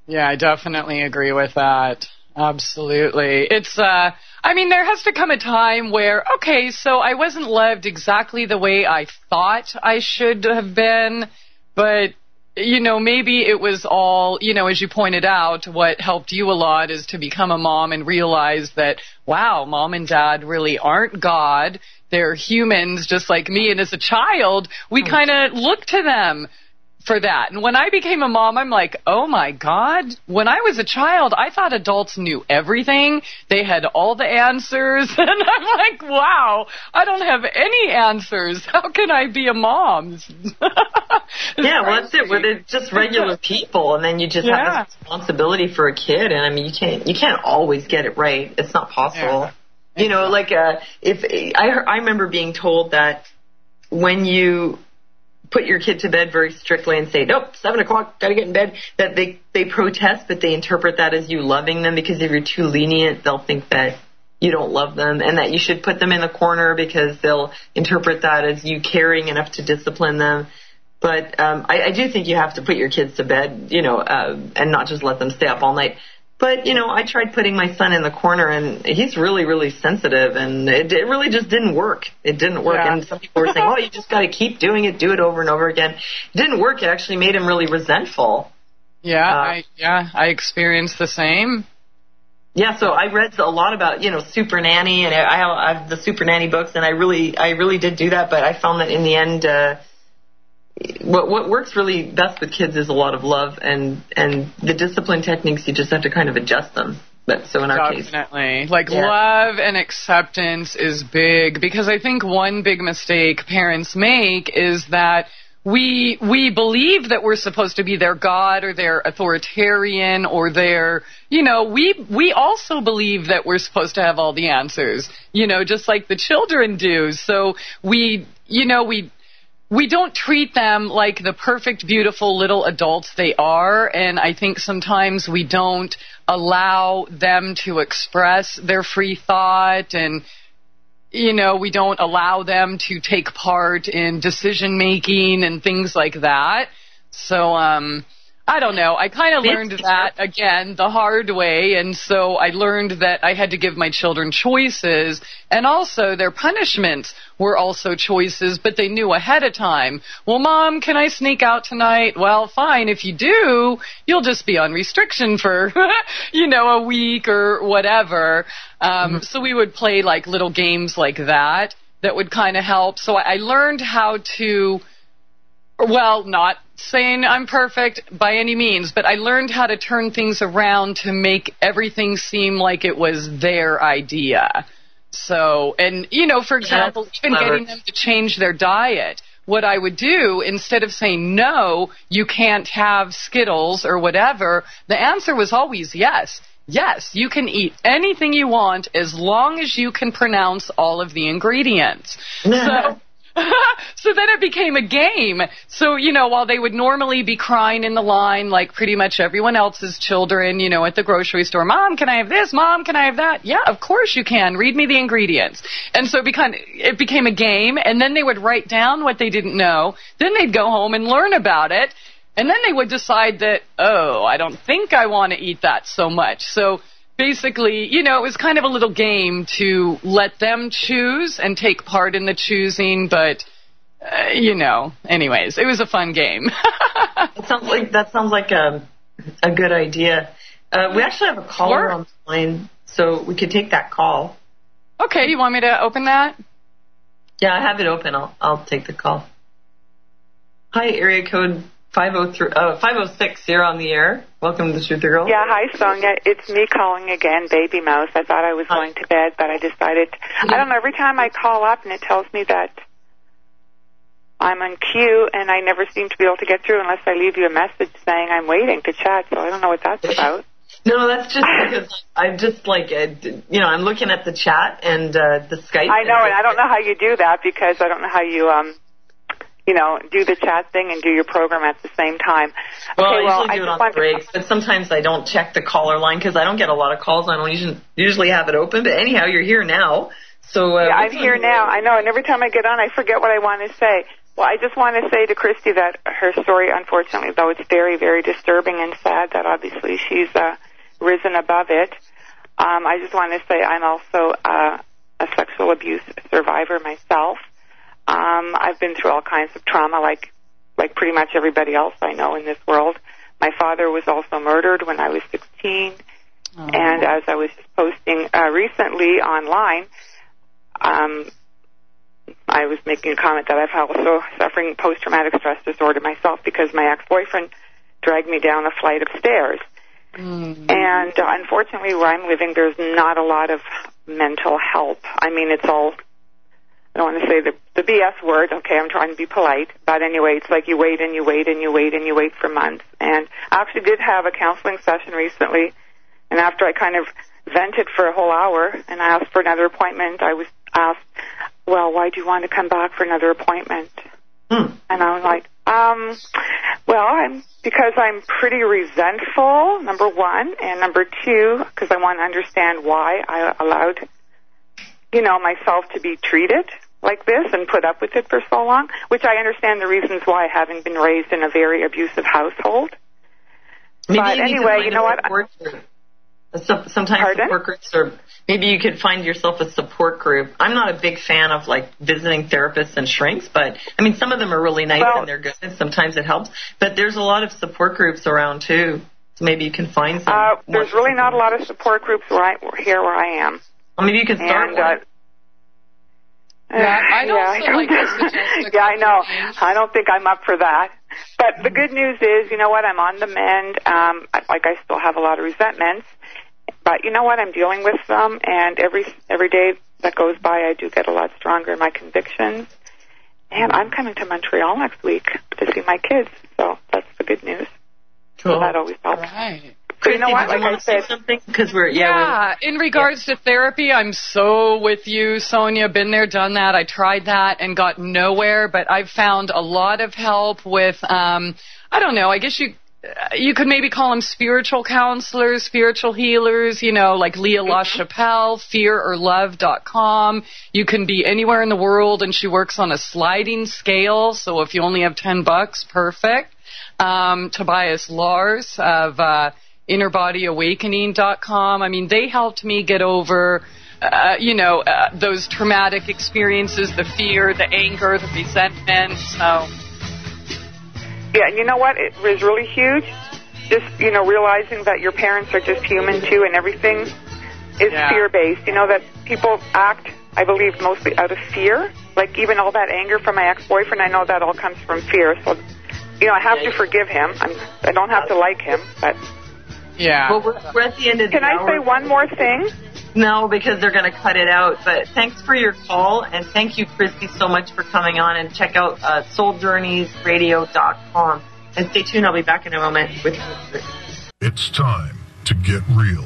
Yeah, I definitely agree with that. Absolutely. It's, I mean, there has to come a time where, okay, so I wasn't loved exactly the way I thought I should have been, but, you know, maybe it was all, you know, as you pointed out, what helped you a lot is to become a mom and realize that, wow, mom and dad really aren't God. They're humans just like me. And as a child, we kind of look to them for that. And when I became a mom, I'm like, oh my God, when I was a child, I thought adults knew everything. They had all the answers. And I'm like, wow, I don't have any answers. How can I be a mom? Yeah, well, that's it. Where they're just regular people, and then you just have this responsibility for a kid. And I mean, you can't always get it right. It's not possible. Yeah. You know, like I remember being told that when you put your kid to bed very strictly and say, nope, 7 o'clock, got to get in bed, that they protest, but they interpret that as you loving them, because if you're too lenient, they'll think that you don't love them, and that you should put them in the corner because they'll interpret that as you caring enough to discipline them. But I do think you have to put your kids to bed, you know, and not just let them stay up all night. But, you know, I tried putting my son in the corner, and he's really, really sensitive, and it really just didn't work. It didn't work. Yeah. And some people were saying, oh, you just got to keep doing it, do it over and over again. It didn't work. It actually made him really resentful. Yeah, I experienced the same. Yeah, so I read a lot about, you know, Super Nanny, and I have the Super Nanny books, and I really did do that, but I found that in the end, what works really best with kids is a lot of love, and the discipline techniques, you just have to kind of adjust them. But so in our case, definitely, like love and acceptance is big, because I think one big mistake parents make is that we believe that we're supposed to be their God or their authoritarian or their, you know, we also believe that we're supposed to have all the answers, you know, just like the children do. So we don't treat them like the perfect, beautiful little adults they are, and I think sometimes we don't allow them to express their free thought, and, you know, we don't allow them to take part in decision-making and things like that. So, I don't know. I kind of learned that, again, the hard way, and so I learned that I had to give my children choices, and also their punishments were also choices, but they knew ahead of time. Well, Mom, can I sneak out tonight? Well, fine. If you do, you'll just be on restriction for, you know, a week or whatever. So we would play, like, little games like that would kind of help. So I learned how to, well, not saying I'm perfect by any means, but I learned how to turn things around to make everything seem like it was their idea. So, and, you know, for example, even getting them to change their diet, what I would do, instead of saying, no, you can't have Skittles or whatever, the answer was always yes. Yes, you can eat anything you want as long as you can pronounce all of the ingredients. So then it became a game. So, you know, while they would normally be crying in the line like pretty much everyone else's children, you know, at the grocery store, Mom, can I have this? Mom, can I have that? Yeah, of course you can. Read me the ingredients. And so it became a game, and then they would write down what they didn't know. Then they'd go home and learn about it. And then they would decide that, oh, I don't think I want to eat that so much. So basically, you know, it was kind of a little game to let them choose and take part in the choosing, but, you know, anyways, it was a fun game. That sounds like a good idea. We actually have a caller on the line, so we could take that call. Okay, you want me to open that? Yeah, I have it open. I'll take the call. Hi, area code 506, you're on the air. Welcome to the TrutherGirl. Yeah, hi, Sonia. It's me calling again, Baby Mouse. I thought I was going to bed, but I decided, I don't know, every time I call up and it tells me that I'm on queue, and I never seem to be able to get through unless I leave you a message saying I'm waiting to chat, so I don't know what that's about. No, that's just because I'm just like, you know, I'm looking at the chat and the Skype. I know, and I don't know how you do that because I don't know how you, you know, do the chat thing and do your program at the same time. Well, okay, I usually do it on breaks, but sometimes I don't check the caller line because I don't get a lot of calls. I don't usually have it open. But anyhow, you're here now. So yeah, I'm here now. I know, and every time I get on, I forget what I want to say. Well, I just want to say to Christie that her story, unfortunately, though it's very, very disturbing and sad that obviously she's risen above it. I just want to say I'm also a sexual abuse survivor myself. I've been through all kinds of trauma, like pretty much everybody else I know in this world. My father was also murdered when I was 16, and as I was posting recently online, I was making a comment that I'm also suffering post-traumatic stress disorder myself because my ex-boyfriend dragged me down a flight of stairs. And unfortunately, where I'm living, there's not a lot of mental help. I mean, it's all, I don't want to say the BS word. Okay, I'm trying to be polite. But anyway, it's like you wait and you wait and you wait and you wait for months. And I actually did have a counseling session recently. And after I kind of vented for a whole hour and I asked for another appointment, I was asked, well, why do you want to come back for another appointment? And I was like, because I'm pretty resentful, number one, and number two, because I want to understand why I allowed, myself to be treated like this and put up with it for so long, which I understand the reasons why, having been raised in a very abusive household. Maybe but anyway, you know what? Sometimes support groups, or maybe you could find yourself a support group. I'm not a big fan of visiting therapists and shrinks, but I mean some of them are really nice and they're good. Sometimes it helps, but there's a lot of support groups around too. So maybe you can find some. There's really not a lot of support groups where I am. Well, maybe you can start one. I'd also like to suggest I know. I don't think I'm up for that. But the good news is, you know what? I'm on the mend. I still have a lot of resentments. But you know what? I'm dealing with them, and every day that goes by, I do get a lot stronger in my convictions. And I'm coming to Montreal next week to see my kids, so that's the good news. Cool. So that always helps. Right. So you know what? Like I said, something because we're in regards to therapy, I'm so with you, Sonia. Been there, done that. I tried that and got nowhere, but I've found a lot of help with I don't know. I guess you could maybe call them spiritual counselors, spiritual healers, like Leah LaChapelle, fearorlove.com. You can be anywhere in the world, and she works on a sliding scale, so if you only have $10, perfect. Tobias Lars of innerbodyawakening.com. I mean, they helped me get over, those traumatic experiences, the fear, the anger, the resentment, so... Yeah, and you know what? It was really huge. Just, realizing that your parents are just human, too, and everything is fear-based. That people act, I believe, mostly out of fear. Like, even all that anger from my ex-boyfriend, I know that all comes from fear. So, I have to forgive him. I don't have to like him, but... Yeah. Well, we're at the end of the hour. Can I say one more thing? No, because they're going to cut it out. But thanks for your call, and thank you, Christie, so much for coming on. And check out souljourneysradio.com. And stay tuned. I'll be back in a moment with you. It's time to get real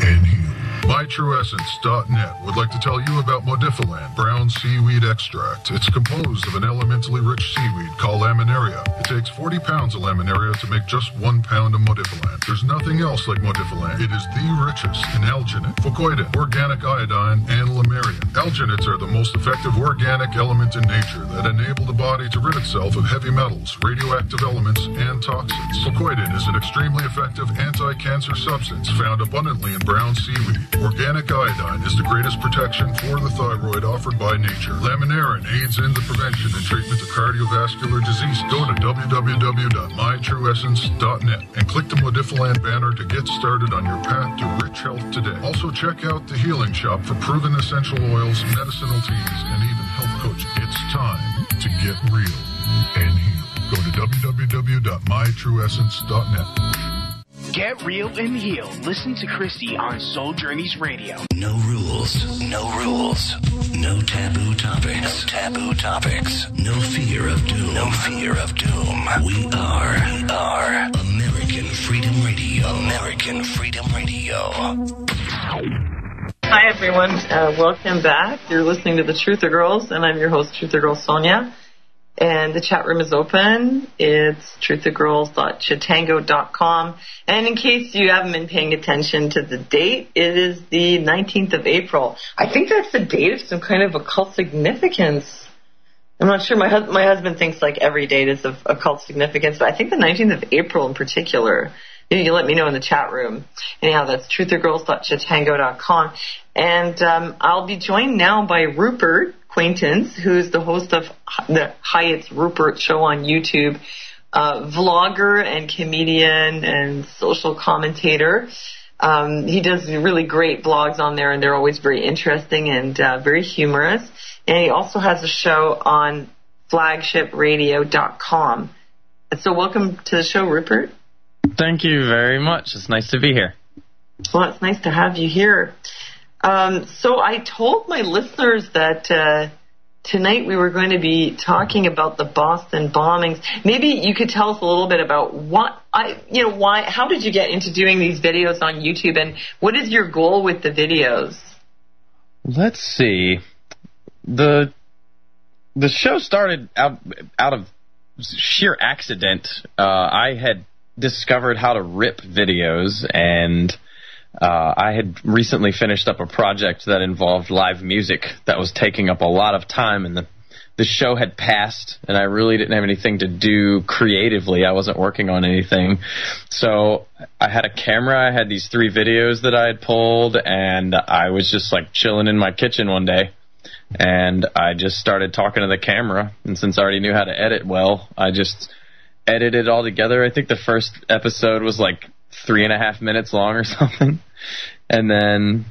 and heal. MyTrueEssence.net would like to tell you about Modifiland brown seaweed extract. It's composed of an elementally rich seaweed called laminaria. It takes 40 pounds of laminaria to make just 1 pound of Modifiland. There's nothing else like Modifiland. It is the richest in alginate, fucoidin, organic iodine, and lamarian. Alginates are the most effective organic element in nature that enable the body to rid itself of heavy metals, radioactive elements, and toxins. Fucoidin is an extremely effective anti-cancer substance found abundantly in brown seaweed. Organic iodine is the greatest protection for the thyroid offered by nature. Laminarin aids in the prevention and treatment of cardiovascular disease. Go to www.mytrueessence.net and click the Modifiland banner to get started on your path to rich health today. Also check out the Healing Shop for proven essential oils, medicinal teas, and even health coaching. It's time to get real and heal. Go to www.mytrueessence.net. Get real and heal. Listen to Christie on Soul Journeys Radio. No rules. No rules. No taboo topics. No taboo topics. No fear of doom. No fear of doom. We are American Freedom Radio. American Freedom Radio. Hi, everyone. Welcome back. You're listening to the TrutherGirls, and I'm your host, TrutherGirl Sonia. And the chat room is open. It's truthergirls.chatango.com. And in case you haven't been paying attention to the date, it is the 19th of April. I think that's the date of some kind of occult significance. I'm not sure. My husband thinks like every date is of occult significance, but I think the 19th of April in particular. You can let me know in the chat room. Anyhow, that's truthergirls.chatango.com. And I'll be joined now by Ruppert Quaintance, who's the host of the Hyatt's Ruppert show on YouTube, vlogger and comedian and social commentator. He does really great blogs on there, and they're always very interesting and very humorous. And he also has a show on flagshipradio.com. So welcome to the show, Ruppert. Thank you very much. It's nice to be here. Well, it's nice to have you here. So I told my listeners that tonight we were going to be talking about the Boston bombings. Maybe you could tell us a little bit about how did you get into doing these videos on YouTube, and what is your goal with the videos? Let's see. The show started out of sheer accident. I had discovered how to rip videos, and I had recently finished up a project that involved live music that was taking up a lot of time, and the show had passed, and I really didn't have anything to do creatively. I wasn't working on anything. So I had a camera. I had these 3 videos that I had pulled, and I was just like chilling in my kitchen one day, and I just started talking to the camera. And since I already knew how to edit well, I just edited it all together. I think the first episode was like 3.5 minutes long or something. And then,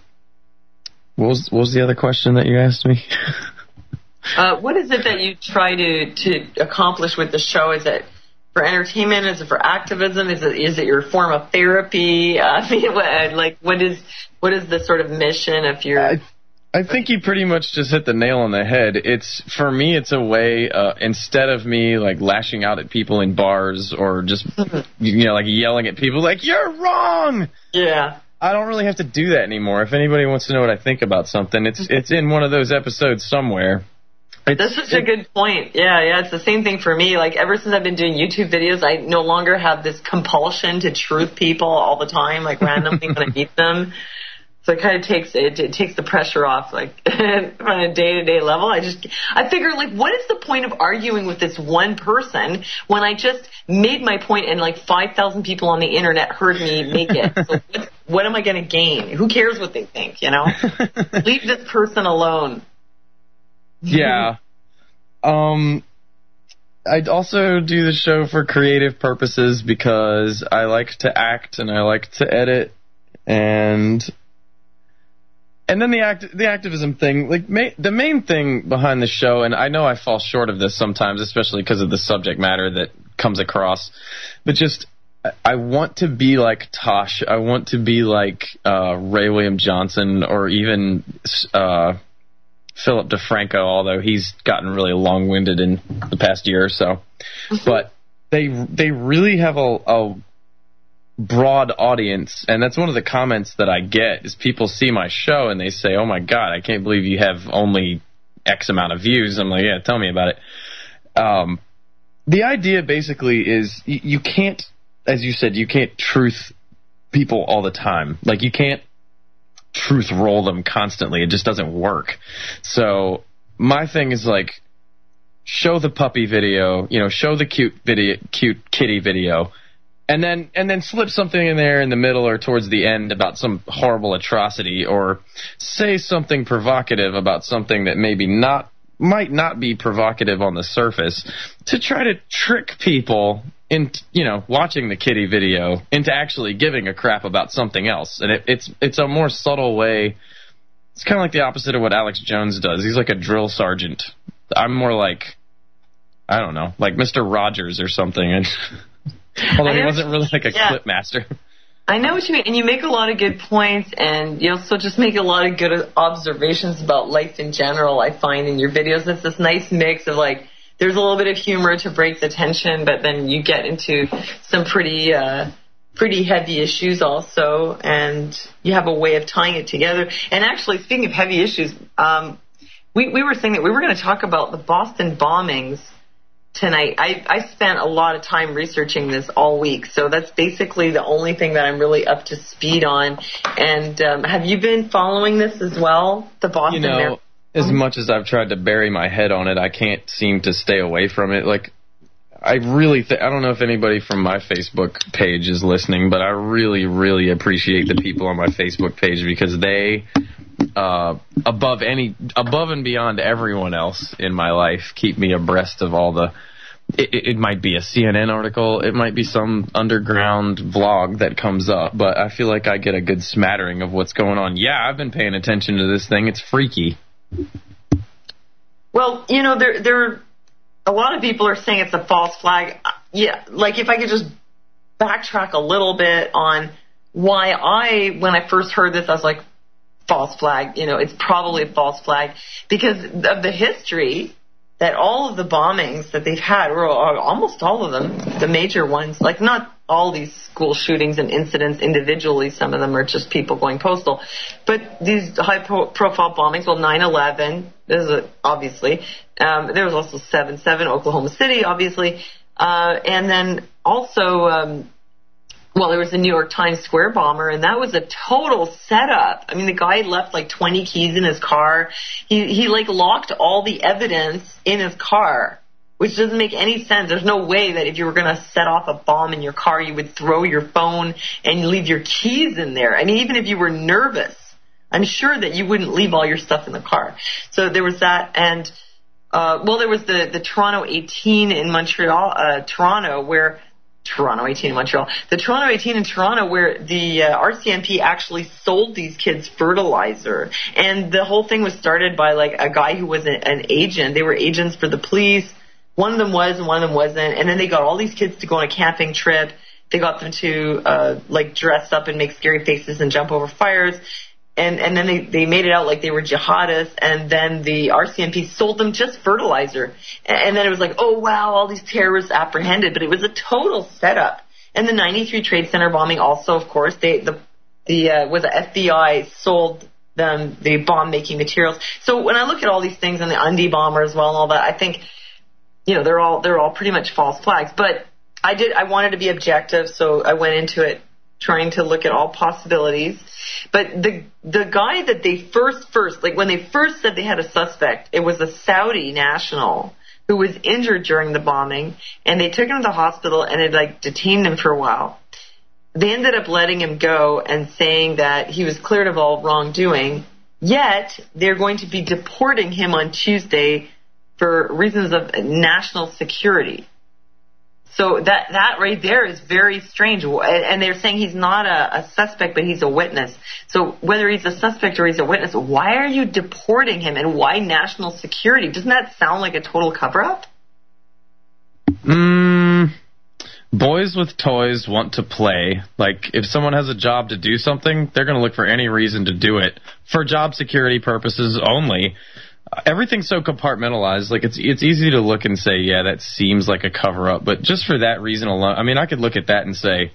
what was the other question that you asked me? What is it that you try to accomplish with the show? Is it for entertainment? Is it for activism? Is it your form of therapy? I mean, what is the sort of mission of your? I think you pretty much just hit the nail on the head. For me, it's a way, instead of me like lashing out at people in bars or just, like yelling at people like, you're wrong. Yeah. I don't really have to do that anymore. If anybody wants to know what I think about something, it's in one of those episodes somewhere. That's such a good point. Yeah, it's the same thing for me. Like, ever since I've been doing YouTube videos, I no longer have this compulsion to truth people all the time, like randomly when I meet them. So it kind of takes the pressure off, like on a day-to-day level. I figure, like, what is the point of arguing with this one person when I just made my point and like 5,000 people on the internet heard me make it? So what am I going to gain? Who cares what they think? Leave this person alone. Yeah. I'd also do the show for creative purposes because I like to act and I like to edit, and then the activism thing, like the main thing behind the show, and I know I fall short of this sometimes, especially because of the subject matter that comes across, but just I want to be like Tosh. I want to be like Ray William Johnson, or even Philip DeFranco, although he's gotten really long-winded in the past year or so. But they really have a broad audience, and that's one of the comments that I get is people see my show and they say, oh my God, I can't believe you have only X amount of views. I'm like, yeah, tell me about it. The idea basically is you can't, as you said, you can't truth people all the time. Like, you can't truth roll them constantly. It just doesn't work. So my thing is like, show the puppy video, show the cute kitty video, and then slip something in there in the middle or towards the end about some horrible atrocity, or say something provocative about something that might not be provocative on the surface, to try to trick people into, watching the kitty video into actually giving a crap about something else. And it's a more subtle way. It's kind of like the opposite of what Alex Jones does. He's like a drill sergeant. I'm more like, I don't know, like Mr. Rogers or something. And although he wasn't really like a clip master. I know what you mean, and you make a lot of good points, and you also just make a lot of good observations about life in general, I find, in your videos. It's this nice mix of, like, there's a little bit of humor to break the tension, but then you get into some pretty heavy issues also, and you have a way of tying it together. And actually, speaking of heavy issues, we were saying that we were going to talk about the Boston bombings tonight. I spent a lot of time researching this all week, so that's basically the only thing that I'm really up to speed on. And have you been following this as well, the Boston Marathon? As much as I've tried to bury my head on it, I can't seem to stay away from it. Like, I really I don't know if anybody from my Facebook page is listening, but I really, really appreciate the people on my Facebook page, because they, above and beyond everyone else in my life, keep me abreast of all the it might be a CNN article, it might be some underground vlog that comes up, but I feel like I get a good smattering of what's going on. Yeah, I've been paying attention to this thing. It's freaky. Well, there a lot of people are saying it's a false flag. Yeah, like if I could just backtrack a little bit on why when I first heard this, I was like, false flag, it's probably a false flag because of the history that all of the bombings that they've had, or almost all of them, the major ones, like not all these school shootings and incidents individually, some of them are just people going postal, but these high-profile bombings, well, 9/11, obviously, there was also 7/7, Oklahoma City, obviously, and then also, there was the New York Times Square bomber, and that was a total setup. I mean, the guy left like 20 keys in his car. He like locked all the evidence in his car, which doesn't make any sense. There's no way that if you were going to set off a bomb in your car, you would throw your phone and leave your keys in there. I mean, even if you were nervous, I'm sure that you wouldn't leave all your stuff in the car. So there was that, and there was the Toronto 18 in Montreal, Toronto 18 in Montreal. The Toronto 18 in Toronto, where the RCMP actually sold these kids fertilizer. And the whole thing was started by like a guy who was an agent. They were agents for the police. One of them was and one of them wasn't. And then they got all these kids to go on a camping trip. They got them to dress up and make scary faces and jump over fires. And then they made it out like they were jihadists, and then the RCMP sold them just fertilizer. And then it was like, oh, wow, all these terrorists apprehended. But it was a total setup. And the 93 Trade Center bombing also, of course, the FBI sold them the bomb-making materials. So when I look at all these things, and the Undie bomber as well and all that, I think, they're all pretty much false flags. But I wanted to be objective, so I went into it trying to look at all possibilities. But the guy that they first, like when they first said they had a suspect, it was a Saudi national who was injured during the bombing, and they took him to the hospital and had like detained him for a while. They ended up letting him go and saying that he was cleared of all wrongdoing, yet they're going to be deporting him on Tuesday for reasons of national security. So that right there is very strange. And they're saying he's not a suspect, but he's a witness. So whether he's a suspect or he's a witness, why are you deporting him, and why national security? Doesn't that sound like a total cover-up? Boys with toys want to play. Like, if someone has a job to do something, they're going to look for any reason to do it for job security purposes only. Everything's so compartmentalized. Like, it's easy to look and say, yeah, that seems like a cover-up. But just for that reason alone, I mean, I could look at that and say,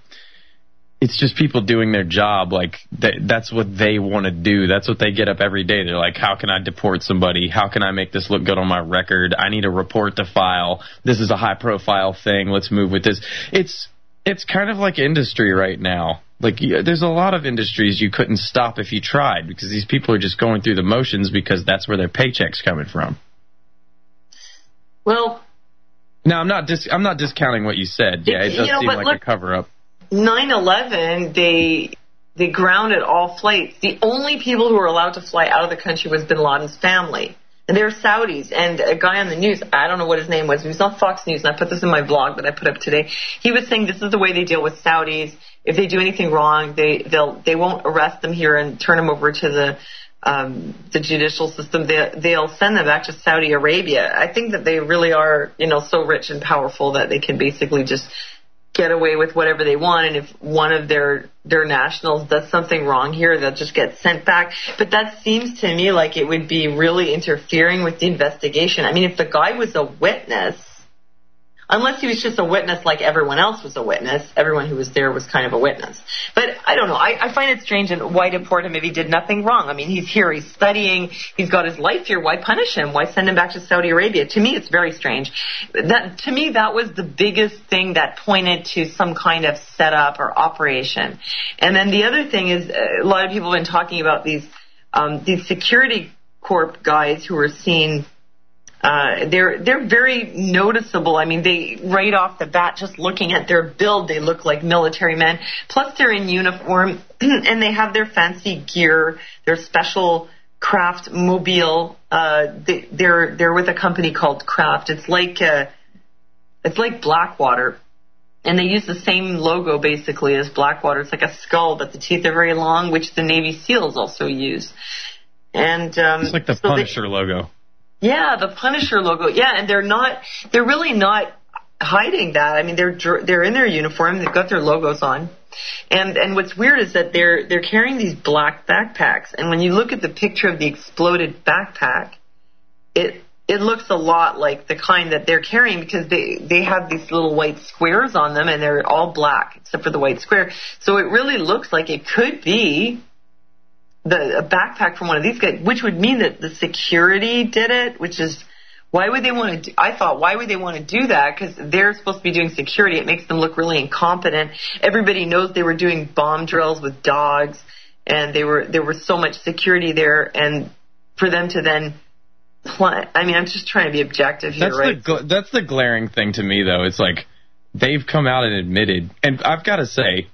it's just people doing their job. Like, that's what they want to do. That's what they get up every day. They're like, how can I deport somebody? How can I make this look good on my record? I need a report to file. This is a high-profile thing. Let's move with this. It's kind of like industry right now. Like, there's a lot of industries you couldn't stop if you tried, because these people are just going through the motions because that's where their paycheck's coming from. Well, now I'm not discounting what you said. Yeah, it does seem like a cover-up. 9/11, they grounded all flights. The only people who were allowed to fly out of the country was Bin Laden's family. And they're Saudis. And a guy on the news, I don't know what his name was, he was on Fox News, and I put this in my blog that I put up today. He was saying this is the way they deal with Saudis. If they do anything wrong, they won't arrest them here and turn them over to the judicial system. They'll send them back to Saudi Arabia. I think that they really are, so rich and powerful that they can basically just get away with whatever they want, and if one of their nationals does something wrong here, they'll just get sent back. But that seems to me like it would be really interfering with the investigation. I mean, if the guy was a witness, unless he was just a witness like everyone else was a witness, everyone who was there was kind of a witness. But I don't know. I find it strange, and why deport him if he did nothing wrong? I mean, he's here, he's studying, he's got his life here. Why punish him? Why send him back to Saudi Arabia? To me, it's very strange. To me, that was the biggest thing that pointed to some kind of setup or operation. And then the other thing is, a lot of people have been talking about these security corp guys who were seen. They're very noticeable. I mean, they right off the bat, just looking at their build, they look like military men. Plus, they're in uniform and they have their fancy gear, their special Craft mobile. They're with a company called Craft. It's like it's like Blackwater. And they use the same logo basically as Blackwater. It's like a skull, but the teeth are very long, which the Navy SEALs also use. And it's like the Punisher logo. Yeah, the Punisher logo. Yeah, and they're really not hiding that. I mean, they're in their uniform. They've got their logos on. And what's weird is that they're carrying these black backpacks. And when you look at the picture of the exploded backpack, it looks a lot like the kind that they're carrying, because they have these little white squares on them, and they're all black except for the white square. So it really looks like it could be a backpack from one of these guys, which would mean that the security did it, which is, why would they want to do that? Because they're supposed to be doing security. It makes them look really incompetent. Everybody knows they were doing bomb drills with dogs, and there was so much security there, and for them to then I mean, I'm just trying to be objective here, right? That's the glaring thing to me, though. It's like they've come out and admitted, and I've got to say,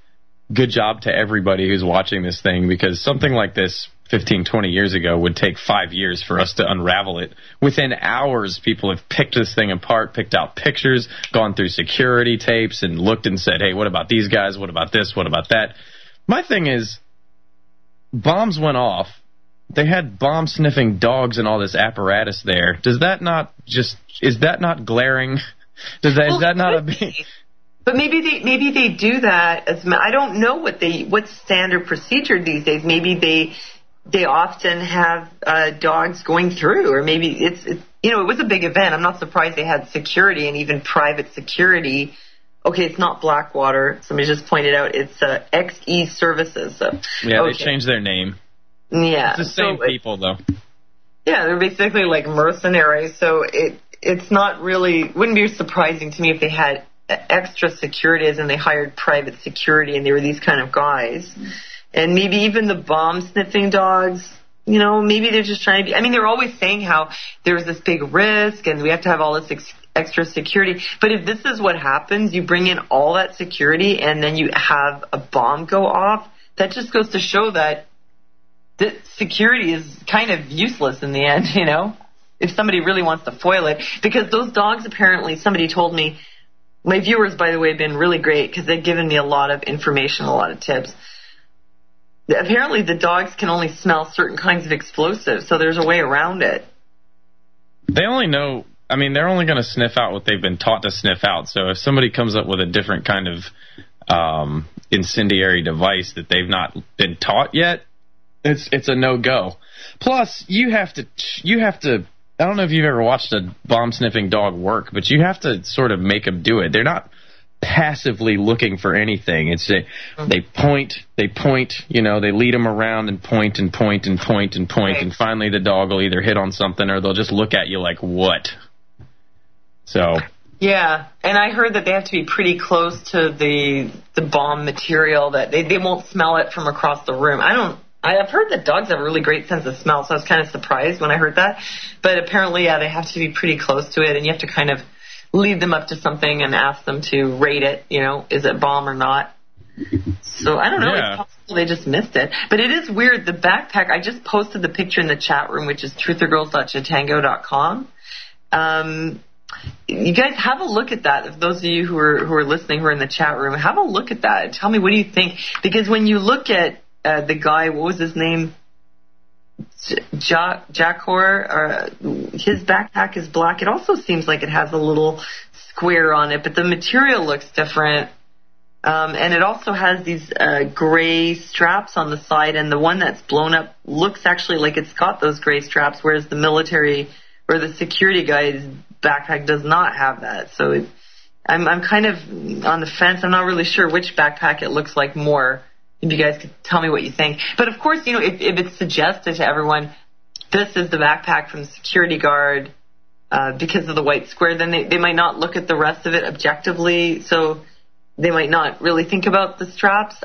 good job to everybody who's watching this thing, because something like this 15, 20 years ago would take 5 years for us to unravel it. Within hours, people have picked this thing apart, picked out pictures, gone through security tapes, and looked and said, hey, what about these guys? What about this? What about that? My thing is, bombs went off. They had bomb-sniffing dogs and all this apparatus there. Is that not glaring? Is that not a big... But maybe they do that as, I don't know what's standard procedure these days. Maybe they often have dogs going through, or maybe it's it was a big event. I'm not surprised they had security, and even private security. Okay, it's not Blackwater. Somebody just pointed out it's XE Services. So, yeah, okay. They changed their name. Yeah, it's the same people though. Yeah, they're basically like mercenaries. So it's not really, wouldn't be surprising to me if they had extra security, as in they hired private security, and they were these kind of guys. And maybe even the bomb sniffing dogs, maybe they're just trying to be, I mean, they're always saying how there's this big risk and we have to have all this extra security. But if this is what happens, you bring in all that security and then you have a bomb go off, that just goes to show that security is kind of useless in the end, if somebody really wants to foil it. Because those dogs, apparently, somebody told me, my viewers, by the way, have been really great because they've given me a lot of information, a lot of tips. Apparently, the dogs can only smell certain kinds of explosives, so there's a way around it. They only know, I mean, they're only going to sniff out what they've been taught to sniff out. So if somebody comes up with a different kind of incendiary device that they've not been taught yet, it's a no-go. Plus, you have to. I don't know if you've ever watched a bomb-sniffing dog work, but you have to sort of make them do it. They're not passively looking for anything. It's they point, they lead them around and point and point and point and point, right. And finally the dog will either hit on something or they'll just look at you like, what? So... Yeah, and I heard that they have to be pretty close to the bomb material, that they won't smell it from across the room. I've heard that dogs have a really great sense of smell, so I was kind of surprised when I heard that. But apparently, yeah, they have to be pretty close to it, and you have to kind of lead them up to something and ask them to rate it, is it bomb or not? So I don't know, yeah. It's possible they just missed it. But it is weird, the backpack, I just posted the picture in the chat room, which is TrutherGirls.chatango.com. You guys have a look at that. If those of you who are listening, who are in the chat room, have a look at that. Tell me, what do you think? Because when you look at the guy, what was his name? Jakor, his backpack is black. It also seems like it has a little square on it, but the material looks different. And it also has these gray straps on the side, and the one that's blown up looks actually like it's got those gray straps, whereas the military or the security guy's backpack does not have that. So I'm kind of on the fence. I'm not really sure which backpack it looks like more. If you guys could tell me what you think. But of course, if it's suggested to everyone, this is the backpack from the security guard because of the white square, then they might not look at the rest of it objectively. So they might not really think about the straps.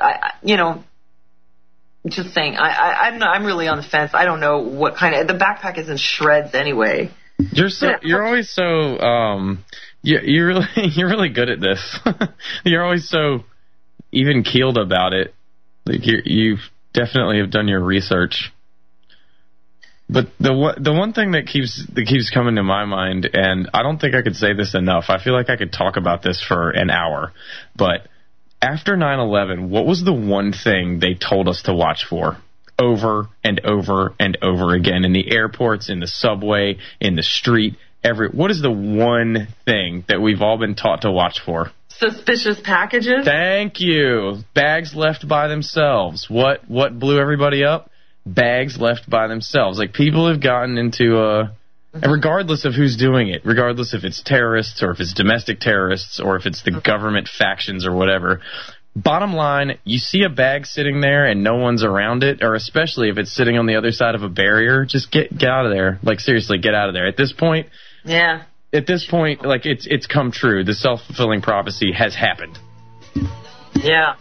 Just saying, I'm really on the fence. I don't know what kind of, the backpack is in shreds anyway. You're always so you're really good at this. You're always so even keeled about it. Like you definitely have done your research. But the one thing that keeps coming to my mind, and I don't think I could say this enough. I feel like I could talk about this for an hour. But after 9/11, what was the one thing they told us to watch for over and over and over again in the airports, in the subway, in the street? What is the one thing that we've all been taught to watch for? Suspicious packages? Thank you. Bags left by themselves. What blew everybody up? Bags left by themselves. Like, people have gotten into and regardless of who's doing it, regardless if it's terrorists or if it's domestic terrorists or if it's the government factions or whatever, bottom line, you see a bag sitting there and no one's around it, or especially if it's sitting on the other side of a barrier, just get out of there. Like, seriously, get out of there. At this point, like, it's come true. The self-fulfilling prophecy has happened. Yeah.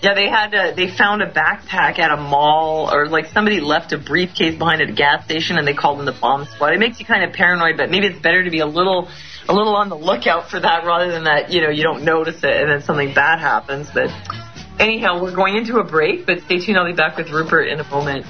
Yeah, they found a backpack at a mall, or like somebody left a briefcase behind at a gas station and they called in the bomb squad. It makes you kind of paranoid, but maybe it's better to be a little on the lookout for that rather than that, you don't notice it and then something bad happens. But anyhow, we're going into a break, but stay tuned. I'll be back with Ruppert in a moment.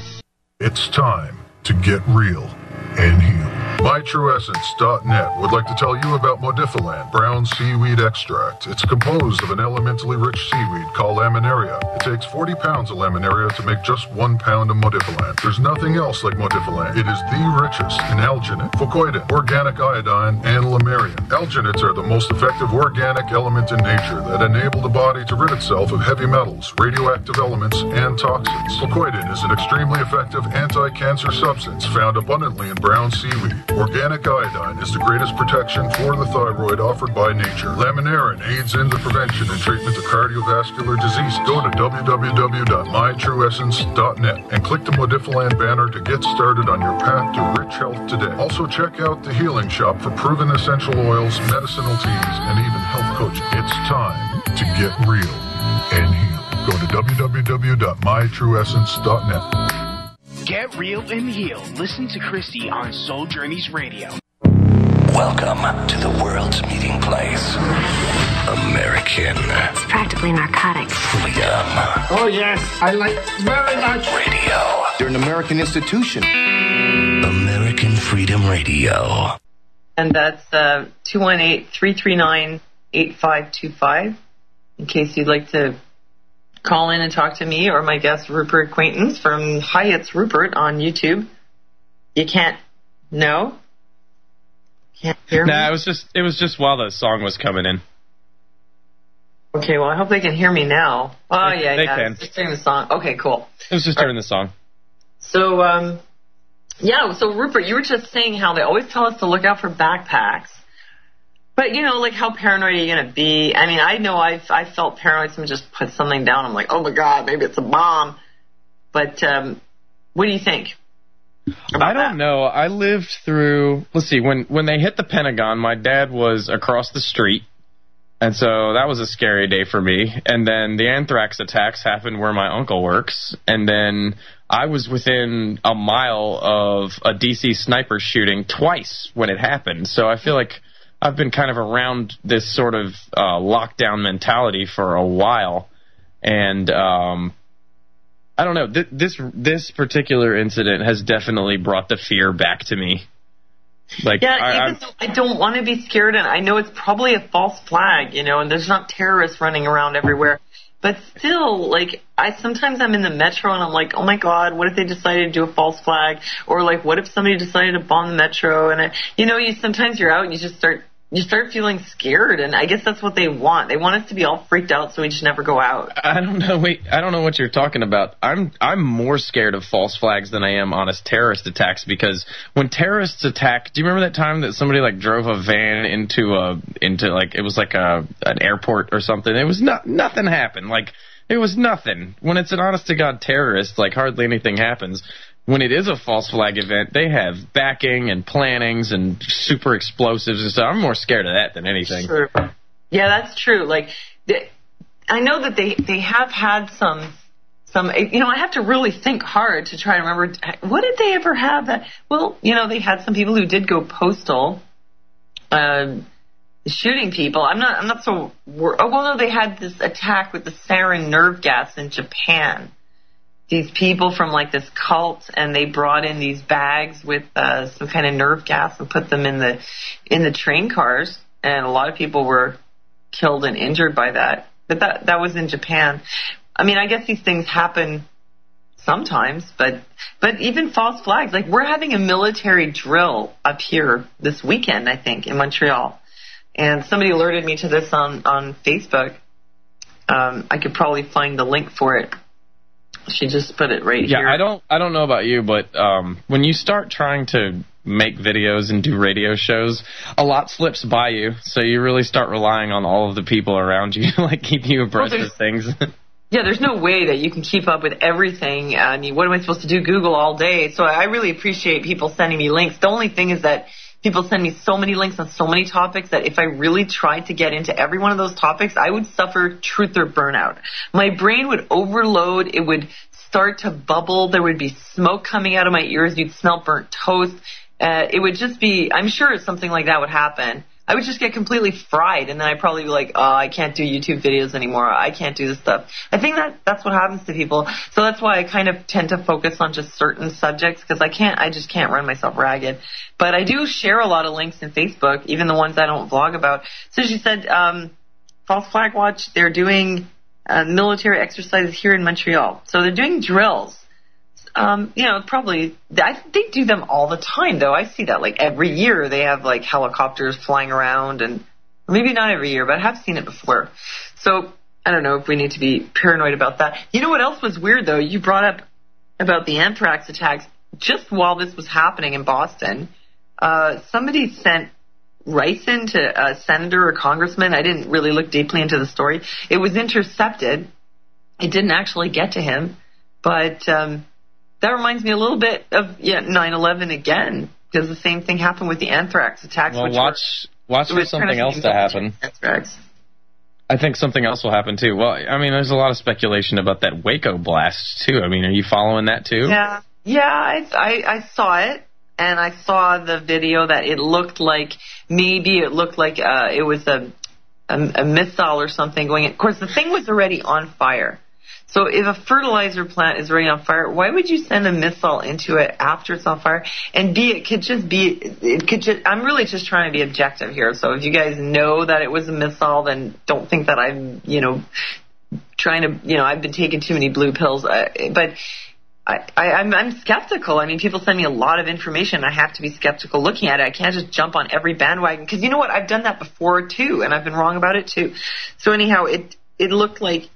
It's time to get real and heal. MyTrueEssence.net would like to tell you about Modifiland brown seaweed extract. It's composed of an elementally rich seaweed called laminaria. It takes 40 pounds of laminaria to make just 1 pound of Modifiland. There's nothing else like Modifiland. It is the richest in alginate, fucoidin, organic iodine, and lamarian. Alginates are the most effective organic element in nature that enable the body to rid itself of heavy metals, radioactive elements, and toxins. Fucoidin is an extremely effective anti-cancer substance found abundantly in brown seaweed. Organic iodine is the greatest protection for the thyroid offered by nature. Laminarin aids in the prevention and treatment of cardiovascular disease. Go to www.mytrueessence.net and click the Modifiland banner to get started on your path to rich health today. Also, check out the Healing Shop for proven essential oils, medicinal teas, and even health coaching. It's time to get real and heal. Go to www.mytrueessence.net. Get real and heal. Listen to Christie on Soul Journeys Radio. Welcome to the world's meeting place. American. It's practically narcotics. Freedom. Oh, yes. I like very much. Radio. You're an American institution. American Freedom Radio. And that's 218-339-8525 in case you'd like to call in and talk to me or my guest Ruppert acquaintance from Hi, It's Ruppert on YouTube. You can't know? Can't hear me? Nah, it was just while the song was coming in. Okay, well, I hope they can hear me now. Oh, they can. It's just during the song. Okay, cool. It was just during the song. So, so Ruppert, you were just saying how they always tell us to look out for backpacks. But, like, how paranoid are you going to be? I mean, I know I felt paranoid. Someone just put something down. I'm like, oh, my God, maybe it's a bomb. But what do you think? I don't know. I lived through, let's see, when they hit the Pentagon, my dad was across the street. And so that was a scary day for me. And then the anthrax attacks happened where my uncle works. And then I was within a mile of a DC sniper shooting twice when it happened. So I feel like I've been kind of around this sort of lockdown mentality for a while, and I don't know. This particular incident has definitely brought the fear back to me. Like, even though I don't want to be scared, and I know it's probably a false flag, and there's not terrorists running around everywhere. But still, like, sometimes I'm in the metro and I'm like, oh my God, what if they decided to do a false flag? Or like, what if somebody decided to bomb the metro? And sometimes you're out and you start feeling scared, and I guess that's what they want. They want us to be all freaked out so we just never go out. I don't know. I don't know what you're talking about. I'm more scared of false flags than I am honest terrorist attacks, because when terrorists attack, do you remember that time that somebody like drove a van into like, it was like an airport or something? It was nothing happened. Like, it was nothing. When it's an honest to God terrorist, like, hardly anything happens. When it is a false flag event, they have backing and plannings and super explosives and stuff. I'm more scared of that than anything. Sure. Yeah, that's true. Like, I know that they have had some. I have to really think hard to try to remember. What did they ever have that? Well, they had some people who did go postal, shooting people. I'm not so. Oh well, no, they had this attack with the sarin nerve gas in Japan. these people from like this cult, and they brought in these bags with some kind of nerve gas and put them in the train cars, and a lot of people were killed and injured by that. But that was in Japan. I mean, I guess these things happen sometimes, but even false flags, like we're having a military drill up here this weekend, I think, in Montreal. And somebody alerted me to this on Facebook. I could probably find the link for it. She just put it right here. Yeah, I don't know about you, but when you start trying to make videos and do radio shows, a lot slips by you, so you really start relying on all of the people around you to like keep you abreast of things. Yeah, there's no way that you can keep up with everything. I mean, what am I supposed to do? Google all day. So I really appreciate people sending me links. The only thing is that people send me so many links on so many topics that if I really tried to get into every one of those topics, I would suffer truther burnout. My brain would overload. It would start to bubble. There would be smoke coming out of my ears. You'd smell burnt toast. It would just be, I'm sure something like that would happen. I would just get completely fried, and then I'd probably be like, oh, I can't do YouTube videos anymore. I can't do this stuff. I think that's what happens to people. So that's why I kind of tend to focus on just certain subjects, because I just can't run myself ragged. But I do share a lot of links in Facebook, even the ones I don't vlog about. So she said, False Flag Watch, they're doing military exercises here in Montreal. So they're doing drills. Probably, they do them all the time, though. I see that, like, every year they have, like, helicopters flying around, and maybe not every year, but I have seen it before. So I don't know if we need to be paranoid about that. You know what else was weird, though? You brought up about the anthrax attacks. Just while this was happening in Boston, somebody sent ricin to a senator or congressman. I didn't really look deeply into the story. It was intercepted. It didn't actually get to him, but that reminds me a little bit of 9/11 again, because the same thing happened with the anthrax attacks. Well, watch for something else to happen. Anthrax. I think something else will happen too. Well, I mean, there's a lot of speculation about that Waco blast too. I mean, are you following that too? Yeah, I saw it, and I saw the video that it looked like it was a missile or something going in. Of course, the thing was already on fire. So if a fertilizer plant is already on fire, why would you send a missile into it after it's on fire? And B, I'm really just trying to be objective here. So if you guys know that it was a missile, then don't think that I'm, trying to, I've been taking too many blue pills. But I'm skeptical. I mean, people send me a lot of information. I have to be skeptical looking at it. I can't just jump on every bandwagon, because you know what? I've done that before too, and I've been wrong about it too. So anyhow, it looked like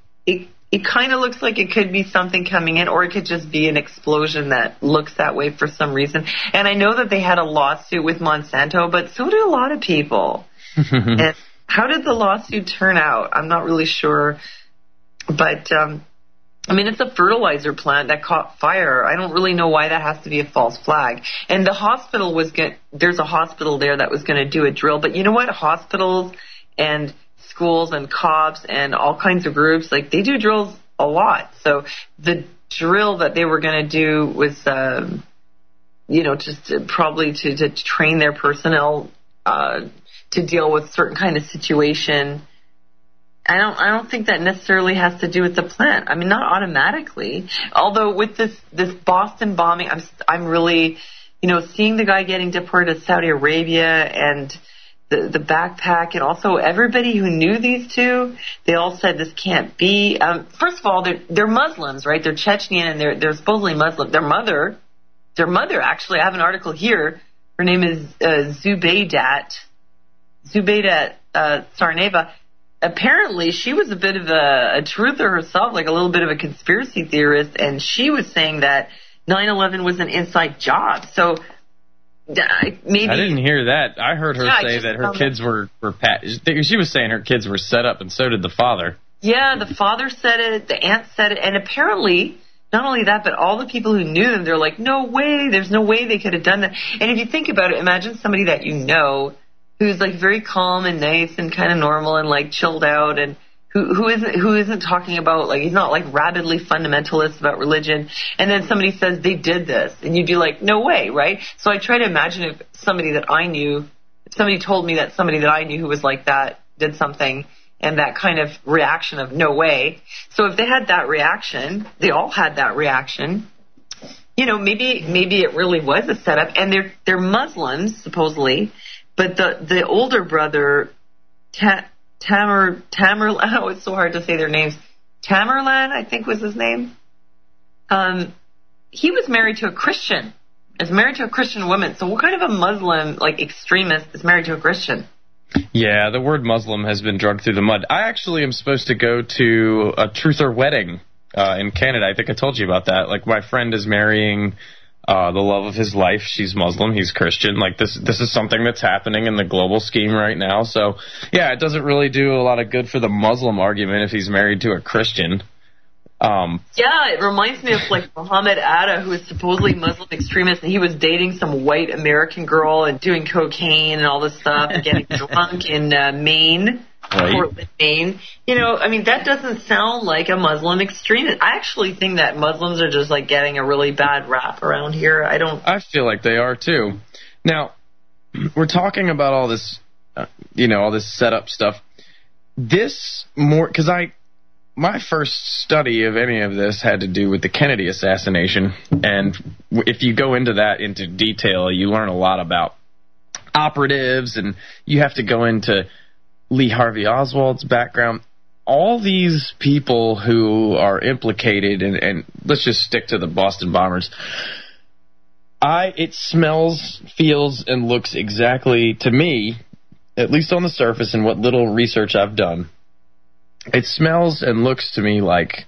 it kind of looks like it could be something coming in, or it could just be an explosion that looks that way for some reason. And I know that they had a lawsuit with Monsanto, but so did a lot of people. And how did the lawsuit turn out? I'm not really sure. But, it's a fertilizer plant that caught fire. I don't really know why that has to be a false flag. And the hospital there's a hospital there that was going to do a drill. But you know what? Hospitals and schools and cops and all kinds of groups, like, they do drills a lot. So the drill that they were going to do was, just probably to train their personnel to deal with certain kind of situation. I don't think that necessarily has to do with the plant. I mean, not automatically. Although with this Boston bombing, I'm really, seeing the guy getting deported to Saudi Arabia and the backpack, and also everybody who knew these two, they all said this can't be. First of all, they're Muslims, right? They're Chechnyan, and they're supposedly Muslim. Their mother, actually, I have an article here. Her name is Zubaidat Tsarnaeva. Apparently, she was a bit of a truther herself, like a little bit of a conspiracy theorist, and she was saying that 9/11 was an inside job. So maybe I didn't hear that. I heard her say that her kids were she was saying her kids were set up, and so did the father. Yeah, the father said it, the aunt said it, and apparently, not only that, but all the people who knew them, they're like, no way, there's no way they could have done that. And if you think about it, imagine somebody that you know who's like very calm and nice and kind of normal and like chilled out, and who isn't talking about, like, he's not like rabidly fundamentalist about religion, and then somebody says they did this, and you'd be like, no way, right? So I try to imagine if somebody told me that somebody that I knew who was like that did something, and that kind of reaction of no way. So if they had that reaction, they all had that reaction, you know, maybe it really was a setup. And they're Muslims, supposedly, but the older brother, Tamer, oh, it's so hard to say their names. Tamerlan, I think was his name. He was married to a Christian. Is married to a Christian woman. So what kind of a Muslim, like, extremist is married to a Christian? Yeah, the word Muslim has been dragged through the mud. I actually am supposed to go to a truther wedding in Canada. I think I told you about that. Like, my friend is marrying the love of his life. She's Muslim. He's Christian. Like, this is something that's happening in the global scheme right now. So, yeah, it doesn't really do a lot of good for the Muslim argument if he's married to a Christian. Yeah, it reminds me of like Muhammad Atta, who is supposedly Muslim extremist, and he was dating some white American girl and doing cocaine and all this stuff and getting drunk in Maine, Portland, Maine. You know, I mean, that doesn't sound like a Muslim extremist. I actually think that Muslims are just like getting a really bad rap around here. I feel like they are too. Now, we're talking about all this, all this setup stuff. Because my first study of any of this had to do with the Kennedy assassination, and if you go into detail, you learn a lot about operatives, and you have to go into Lee Harvey Oswald's background. All these people who are implicated, and let's just stick to the Boston bombers. It smells, feels, and looks exactly, to me, at least on the surface and what little research I've done, it smells and looks to me like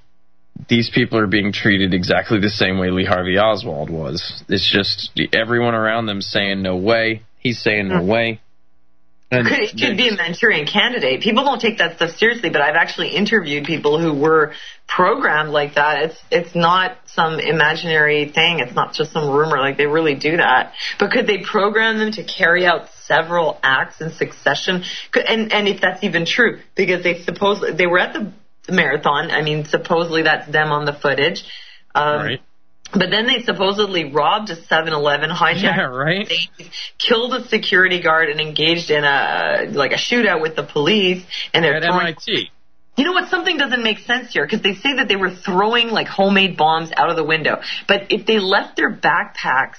these people are being treated exactly the same way Lee Harvey Oswald was. It's just everyone around them saying no way. He's saying no way. And it could be a Manchurian Candidate. People don't take that stuff seriously, but I've actually interviewed people who were programmed like that. It's not some imaginary thing. It's not just some rumor. Like, they really do that. But could they program them to carry out several acts in succession? And if that's even true, because they were at the marathon. I mean, supposedly that's them on the footage. Right. But then they supposedly robbed a 7-Eleven, hijacked things, killed a security guard, and engaged in a shootout with the police. And they're at MIT. You know what? Something doesn't make sense here, because they say that they were throwing like homemade bombs out of the window. But if they left their backpacks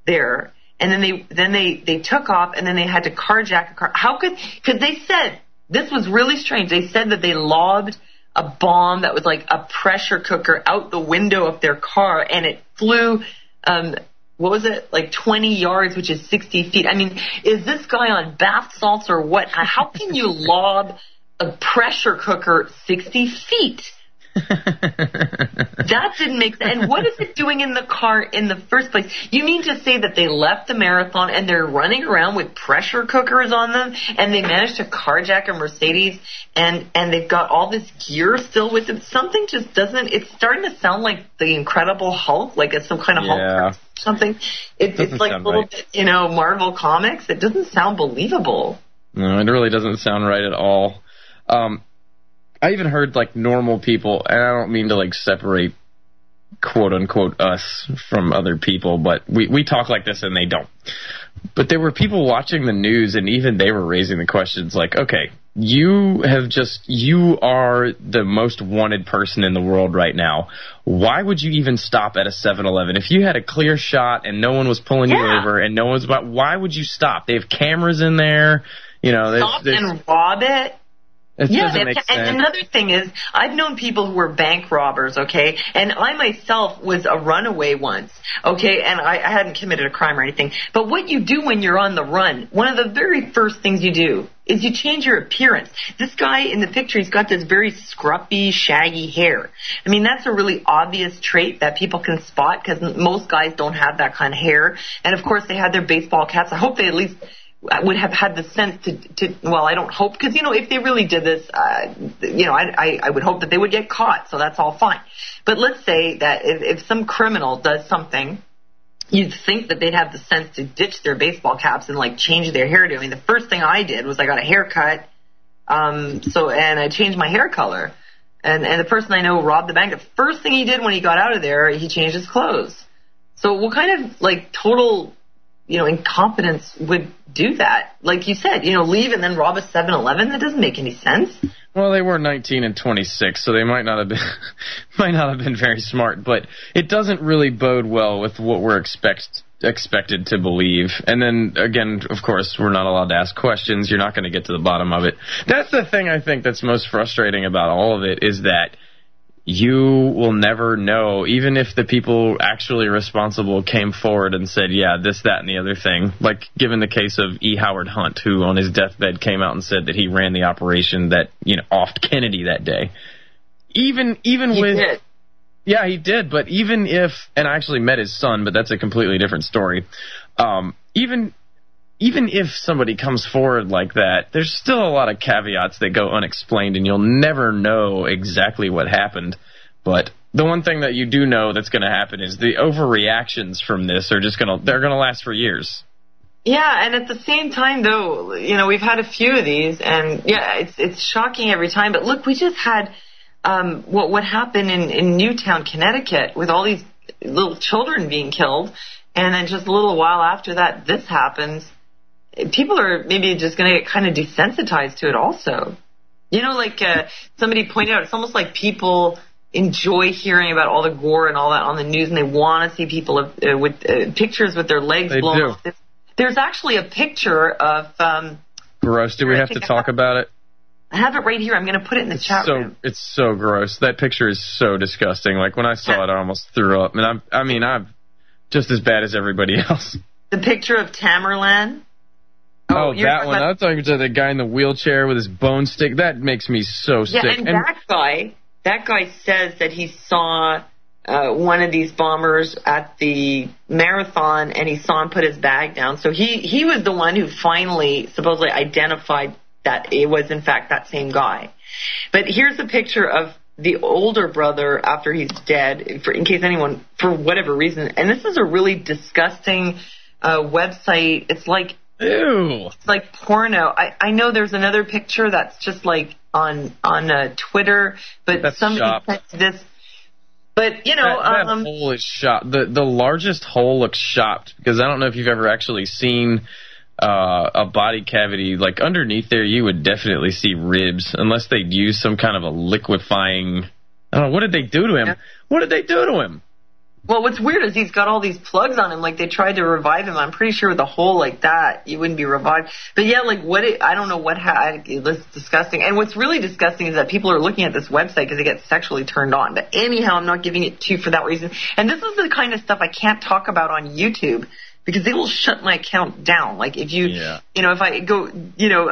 there, and then they took off, and then they had to carjack a car, how could? Because they said this was really strange. They said that they lobbed a bomb that was like a pressure cooker out the window of their car, and it flew, like 20 yards, which is 60 feet. I mean, is this guy on bath salts or what? How can you lob a pressure cooker 60 feet? That didn't make sense. And what is it doing in the car in the first place? You mean to say that they left the marathon and they're running around with pressure cookers on them, and they managed to carjack a Mercedes, and they've got all this gear still with them? Something just doesn't. It's starting to sound like the Incredible Hulk, like it's some kind of Hulk or something. It's like a little bit, Marvel Comics. It doesn't sound believable. No, it really doesn't sound right at all. I even heard like normal people, and I don't mean to like separate quote unquote us from other people, but we talk like this and they don't. But there were people watching the news, and even they were raising the questions like, okay, you are the most wanted person in the world right now. Why would you even stop at a 7-Eleven? If you had a clear shot and no one was pulling you over and no one was why would you stop? They have cameras in there. Stop and rob it. And another thing is, I've known people who were bank robbers, okay? And I myself was a runaway once, okay? And I hadn't committed a crime or anything. But what you do when you're on the run, one of the very first things you do is you change your appearance. This guy in the picture, he's got this very scruffy, shaggy hair. I mean, that's a really obvious trait that people can spot, because most guys don't have that kind of hair. And, of course, they had their baseball caps. I hope they at least would have had the sense to well, I don't hope, because, if they really did this, I would hope that they would get caught, so that's all fine. But let's say that if some criminal does something, you'd think that they'd have the sense to ditch their baseball caps and, like, change their hairdo. I mean, the first thing I did was I got a haircut, and I changed my hair color. And the person I know robbed the bank. The first thing he did when he got out of there, he changed his clothes. So what kind of, like, total incompetence would do that. Like you said, leave and then rob a 7-Eleven. That doesn't make any sense. Well, they were 19 and 26, so they might not have been very smart. But it doesn't really bode well with what we're expected to believe. And then again, of course, we're not allowed to ask questions. You're not going to get to the bottom of it. That's the thing I think that's most frustrating about all of it, is that you will never know, even if the people actually responsible came forward and said, yeah, this, that, and the other thing. Like, given the case of E. Howard Hunt, who on his deathbed came out and said that he ran the operation that, offed Kennedy that day. Even he with... did. Yeah, he did, but even if... And I actually met his son, but that's a completely different story. Even if somebody comes forward like that, there's still a lot of caveats that go unexplained, and you'll never know exactly what happened. But the one thing that you do know that's going to happen is the overreactions from this are they're going to last for years. Yeah, and at the same time, though, we've had a few of these, and yeah, it's shocking every time. But look, we just had what happened in Newtown, Connecticut, with all these little children being killed, and then just a little while after that, this happens. People are maybe just going to get kind of desensitized to it also. Somebody pointed out, it's almost like people enjoy hearing about all the gore and all that on the news, and they want to see people with pictures with their legs blown off. There's actually a picture of... Gross. Do we have to talk about it? I have it right here. I'm going to put it in the chat room. It's so gross. That picture is so disgusting. Like, when I saw it, I almost threw up. And I'm just as bad as everybody else. The picture of Tamerlan. Oh, that one. I was talking about the guy in the wheelchair with his bone stick. That makes me so sick. Yeah, and that guy says that he saw one of these bombers at the marathon, and he saw him put his bag down. So he was the one who finally supposedly identified that it was, in fact, that same guy. But here's a picture of the older brother after he's dead, in case anyone, for whatever reason. And this is a really disgusting website. It's like... Ew. It's like porno. I know there's another picture that's just like on Twitter, but that's somebody sent this. But that hole is shopped. The largest hole looks shopped, because I don't know if you've ever actually seen a body cavity. Like, underneath there, you would definitely see ribs, unless they'd use some kind of a liquefying. I don't know. What did they do to him? Yeah. What did they do to him? Well, what's weird is he's got all these plugs on him, like they tried to revive him. I'm pretty sure with a hole like that, you wouldn't be revived. But yeah, I don't know what it's disgusting. And what's really disgusting is that people are looking at this website because they get sexually turned on. But anyhow, I'm not giving it to you for that reason. And this is the kind of stuff I can't talk about on YouTube, because they will shut my account down. Like, if you, if I go,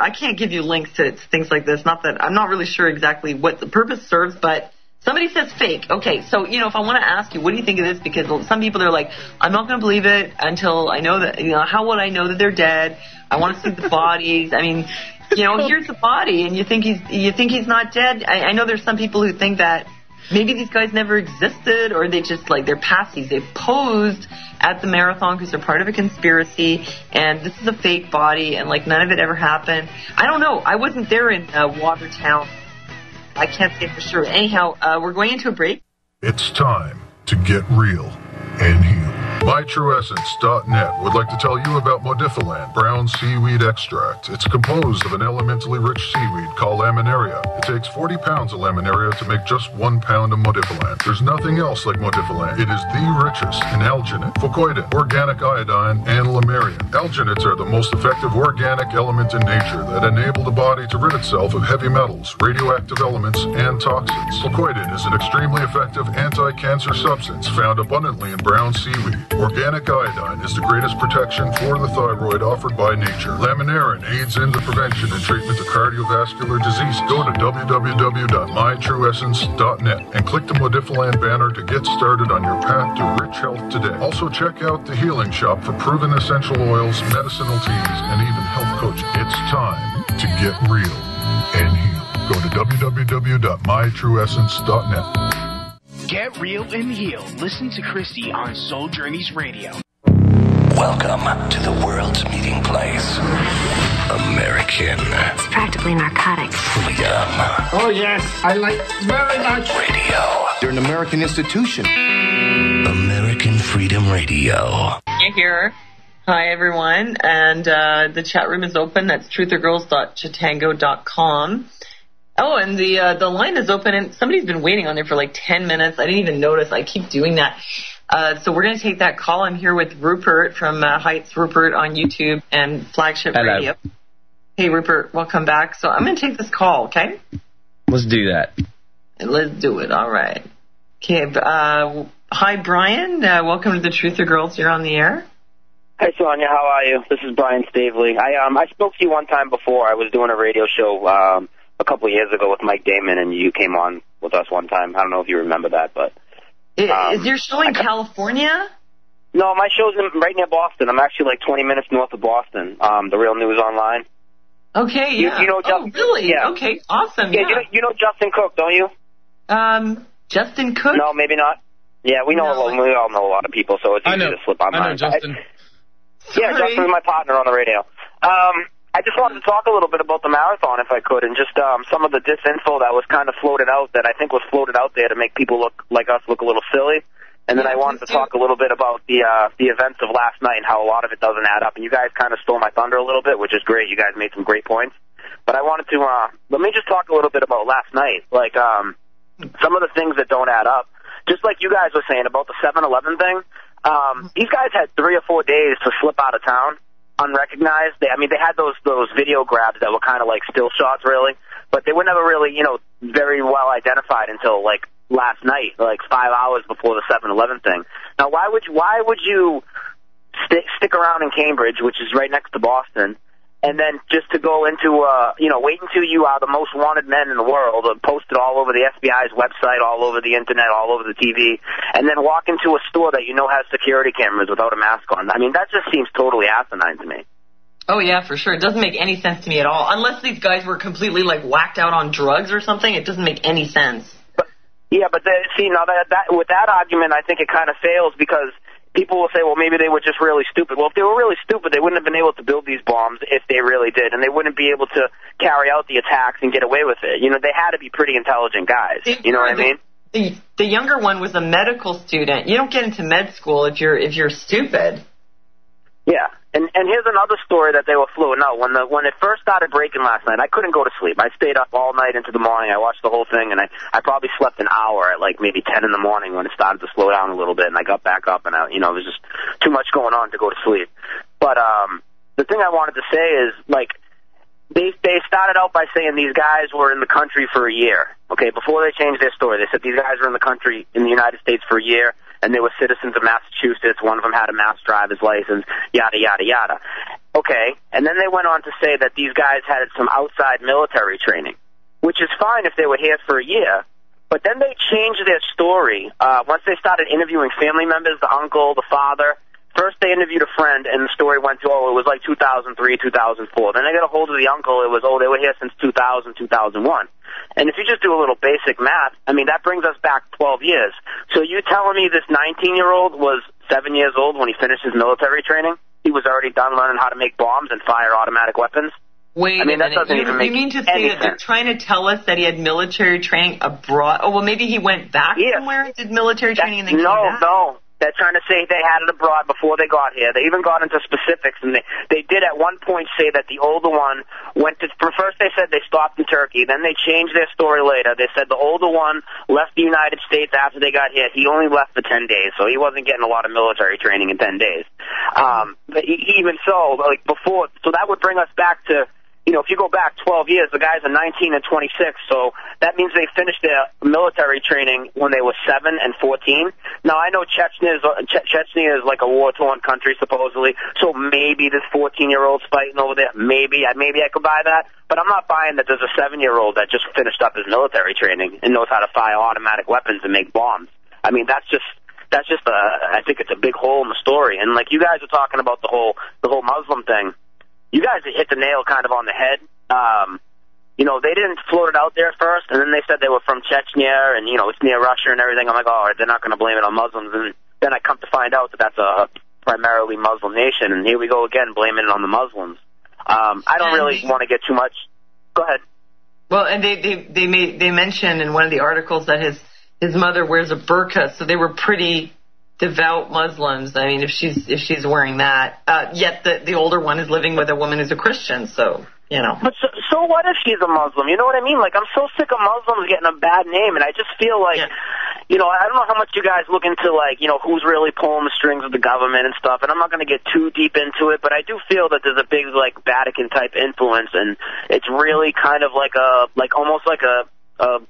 I can't give you links to things like this. Not that I'm not really sure exactly what the purpose serves, but somebody says fake. Okay, so, if I want to ask you, what do you think of this? Because some people, they're like, I'm not going to believe it until I know that, how would I know that they're dead? I want to see the bodies. I mean, here's the body, and you think he's not dead? I know there's some people who think that maybe these guys never existed, or they just, they're pasties. They posed at the marathon because they're part of a conspiracy, and this is a fake body, and, none of it ever happened. I don't know. I wasn't there in Watertown. I can't say for sure. Anyhow, we're going into a break. It's time to get real and heal. MyTrueEssence.net would like to tell you about Modifiland brown seaweed extract. It's composed of an elementally rich seaweed called laminaria. It takes 40 pounds of laminaria to make just 1 pound of Modifiland. There's nothing else like Modifiland. It is the richest in alginate, fucoidin, organic iodine, and lamarian. Alginates are the most effective organic element in nature that enable the body to rid itself of heavy metals, radioactive elements, and toxins. Fucoidin is an extremely effective anti-cancer substance found abundantly in brown seaweed. Organic iodine is the greatest protection for the thyroid offered by nature. Laminarin aids in the prevention and treatment of cardiovascular disease. Go to www.mytrueessence.net and click the Modifiland banner to get started on your path to rich health today. Also, check out the Healing Shop for proven essential oils, medicinal teas, and even health coaching. It's time to get real and heal. Go to www.mytrueessence.net. Get real and heal. Listen to Christie on Soul Journeys Radio. Welcome to the world's meeting place. American. It's practically narcotic. Freedom. Oh, yes. I like very much. Radio. They're an American institution. American Freedom Radio. You hear Hi, everyone. And the chat room is open. That's truthergirls.chatango.com. Oh, and the line is open, and somebody's been waiting on there for like 10 minutes. I didn't even notice. I keep doing that. So we're going to take that call. I'm here with Ruppert from Heights Ruppert on YouTube and Flagship Radio. Hey, Ruppert, welcome back. So I'm going to take this call, okay? Let's do that. Let's do it. All right. Okay. Hi, Brian. Welcome to the Truther Girls. You're on the air. Hi, Sonia. How are you? This is Brian Stavely. I spoke to you one time before. I was doing a radio show a couple of years ago with Mike Damon, and you came on with us one time. I don't know if you remember that, but... is your show in California? No, my show's right near Boston. I'm actually like 20 minutes north of Boston, the Real News Online. Okay, yeah. You know Justin, really? Yeah. Okay, awesome. Yeah, you know Justin Cook, don't you? Justin Cook? No, maybe not. Yeah, we all know a lot of people, so it's easy to slip on mine. I know Justin. Yeah, Justin's my partner on the radio. I just wanted to talk a little bit about the marathon, if I could, and just some of the disinfo that was kind of floated out, that I think was floated out there to make people look like us look a little silly. And then I wanted to talk a little bit about the events of last night and how a lot of it doesn't add up. And you guys kind of stole my thunder a little bit, which is great. You guys made some great points. But I wanted to let me just talk a little bit about last night, like some of the things that don't add up. Just like you guys were saying about the 7-Eleven thing, these guys had 3 or 4 days to slip out of town unrecognized. They had those video grabs that were kind of like still shots, really, but they were never really, very well identified until like last night, like 5 hours before the 7-Eleven thing. Now, why would you stick around in Cambridge, which is right next to Boston, and then just to go into, wait until you are the most wanted men in the world, posted all over the FBI's website, all over the internet, all over the TV, and then walk into a store that has security cameras without a mask on? I mean, that just seems totally asinine to me. Oh, yeah, for sure. It doesn't make any sense to me at all. Unless these guys were completely, like, whacked out on drugs or something, it doesn't make any sense. But now with that argument, I think it kind of fails because people will say, well, maybe they were just really stupid. Well, if they were really stupid, they wouldn't have been able to build these bombs if they really did, and they wouldn't be able to carry out the attacks and get away with it. They had to be pretty intelligent guys. You know what I mean? The younger one was a medical student. You don't get into med school if you're stupid. Yeah. And here's another story that they were floating out. When it first started breaking last night, I couldn't go to sleep. I stayed up all night into the morning. I watched the whole thing, and I probably slept an hour at like maybe 10 in the morning when it started to slow down a little bit, and I got back up, and there was just too much going on to go to sleep. But the thing I wanted to say is, like, they started out by saying these guys were in the country for a year. Okay, before they changed their story, they said these guys were in the country, in the United States for a year, and they were citizens of Massachusetts. One of them had a Mass driver's license, yada, yada, yada. Okay, and then they went on to say that these guys had some outside military training, which is fine if they were here for a year, but then they changed their story. Once they started interviewing family members, the uncle, the father. First they interviewed a friend, and the story went to, it was like 2003, 2004. Then they got a hold of the uncle. It was, they were here since 2000, 2001. And if you just do a little basic math, that brings us back 12 years. So you telling me this 19-year-old was 7 years old when he finished his military training? He was already done learning how to make bombs and fire automatic weapons? Wait a minute. That doesn't even make you mean to say that they're trying to tell us that he had military training abroad? Oh, well, maybe he went back somewhere and did military training and then came back? No. They're trying to say they had it abroad before they got here. They even got into specifics, and they did at one point say that the older one went to, first they said they stopped in Turkey, then they changed their story later. They said the older one left the United States after they got here. He only left for 10 days, so he wasn't getting a lot of military training in 10 days. But even so, like before, so that would bring us back to, if you go back 12 years, the guys are 19 and 26, so that means they finished their military training when they were 7 and 14. Now, I know Chechnya is like a war-torn country, supposedly, so maybe this 14-year-old's fighting over there. Maybe I could buy that, but I'm not buying that there's a 7-year-old that just finished up his military training and knows how to fire automatic weapons and make bombs. That's just I think it's a big hole in the story. And like you guys are talking about the whole Muslim thing, you guys hit the nail kind of on the head. They didn't float it out there first, and then they said they were from Chechnya, and, it's near Russia and everything. I'm like, all right, they're not going to blame it on Muslims. And then I come to find out that that's a primarily Muslim nation, and here we go again, blaming it on the Muslims. I don't really want to get too much. Go ahead. Well, and they mentioned in one of the articles that his mother wears a burqa, so they were pretty devout Muslims. I mean, if she's wearing that, yet the older one is living with a woman who's a Christian, so, you know. But so what if she's a Muslim? You know what I mean? Like, I'm so sick of Muslims getting a bad name, and I just feel like, you know, I don't know how much you guys look into, like, you know, who's really pulling the strings of the government and stuff, and I'm not going to get too deep into it, but I do feel that there's a big, like, Vatican-type influence, and it's really kind of like almost like a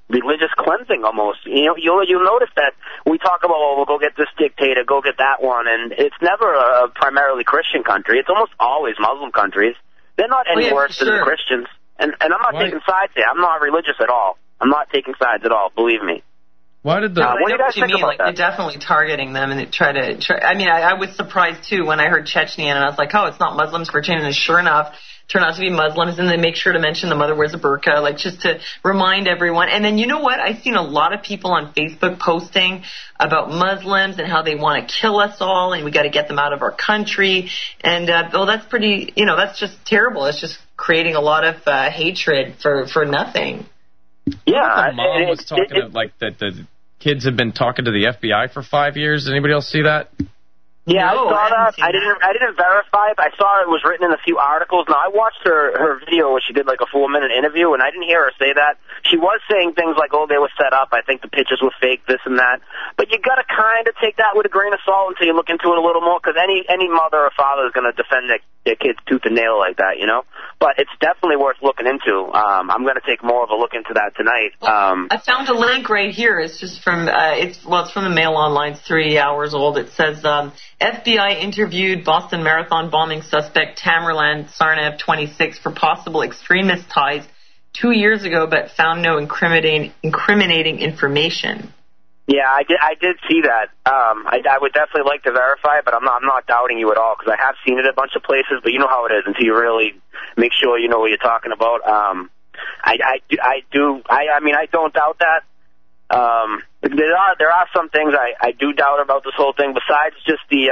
religious cleansing almost. You know, you'll notice that we talk about, oh, we'll go get this dictator, go get that one, and it's never a primarily Christian country. It's almost always Muslim countries. They're not any worse than the Christians. And I'm not taking sides here. I'm not religious at all. I'm not taking sides at all, believe me. Why did the... what do you guys think about that? They're definitely targeting them, and they try. I mean, I was surprised, too, when I heard Chechnya, and I was like, oh, it's not Muslims for change, and sure enough, turn out to be Muslims, and they make sure to mention the mother wears a burqa, like, just to remind everyone. And then, you know what? I've seen a lot of people on Facebook posting about Muslims and how they want to kill us all, and we got to get them out of our country. And, well, that's pretty, you know, that's just terrible. It's just creating a lot of hatred for nothing. Yeah. The mom was talking like that the kids have been talking to the FBI for 5 years. Did anybody else see that? Yeah, no, I saw that. I didn't verify it. I saw it was written in a few articles. Now, I watched her video where she did like a 4-minute interview, and I didn't hear her say that. She was saying things like, oh, they were set up. I think the pictures were fake, this and that. But you got to kind of take that with a grain of salt until you look into it a little more, because any mother or father is going to defend their kid's tooth and nail like that, you know? But it's definitely worth looking into. I'm going to take more of a look into that tonight. I found a link right here. It's just from it's from the Mail Online. It's 3 hours old. It says FBI interviewed Boston Marathon bombing suspect Tamerlan Tsarnaev, 26, for possible extremist ties 2 years ago, but found no incriminating information. Yeah, I did see that. I would definitely like to verify it, but I'm not doubting you at all, because I have seen it a bunch of places. But you know how it is until you really make sure you know what you're talking about. I mean, I don't doubt that. There are some things I do doubt about this whole thing, besides just the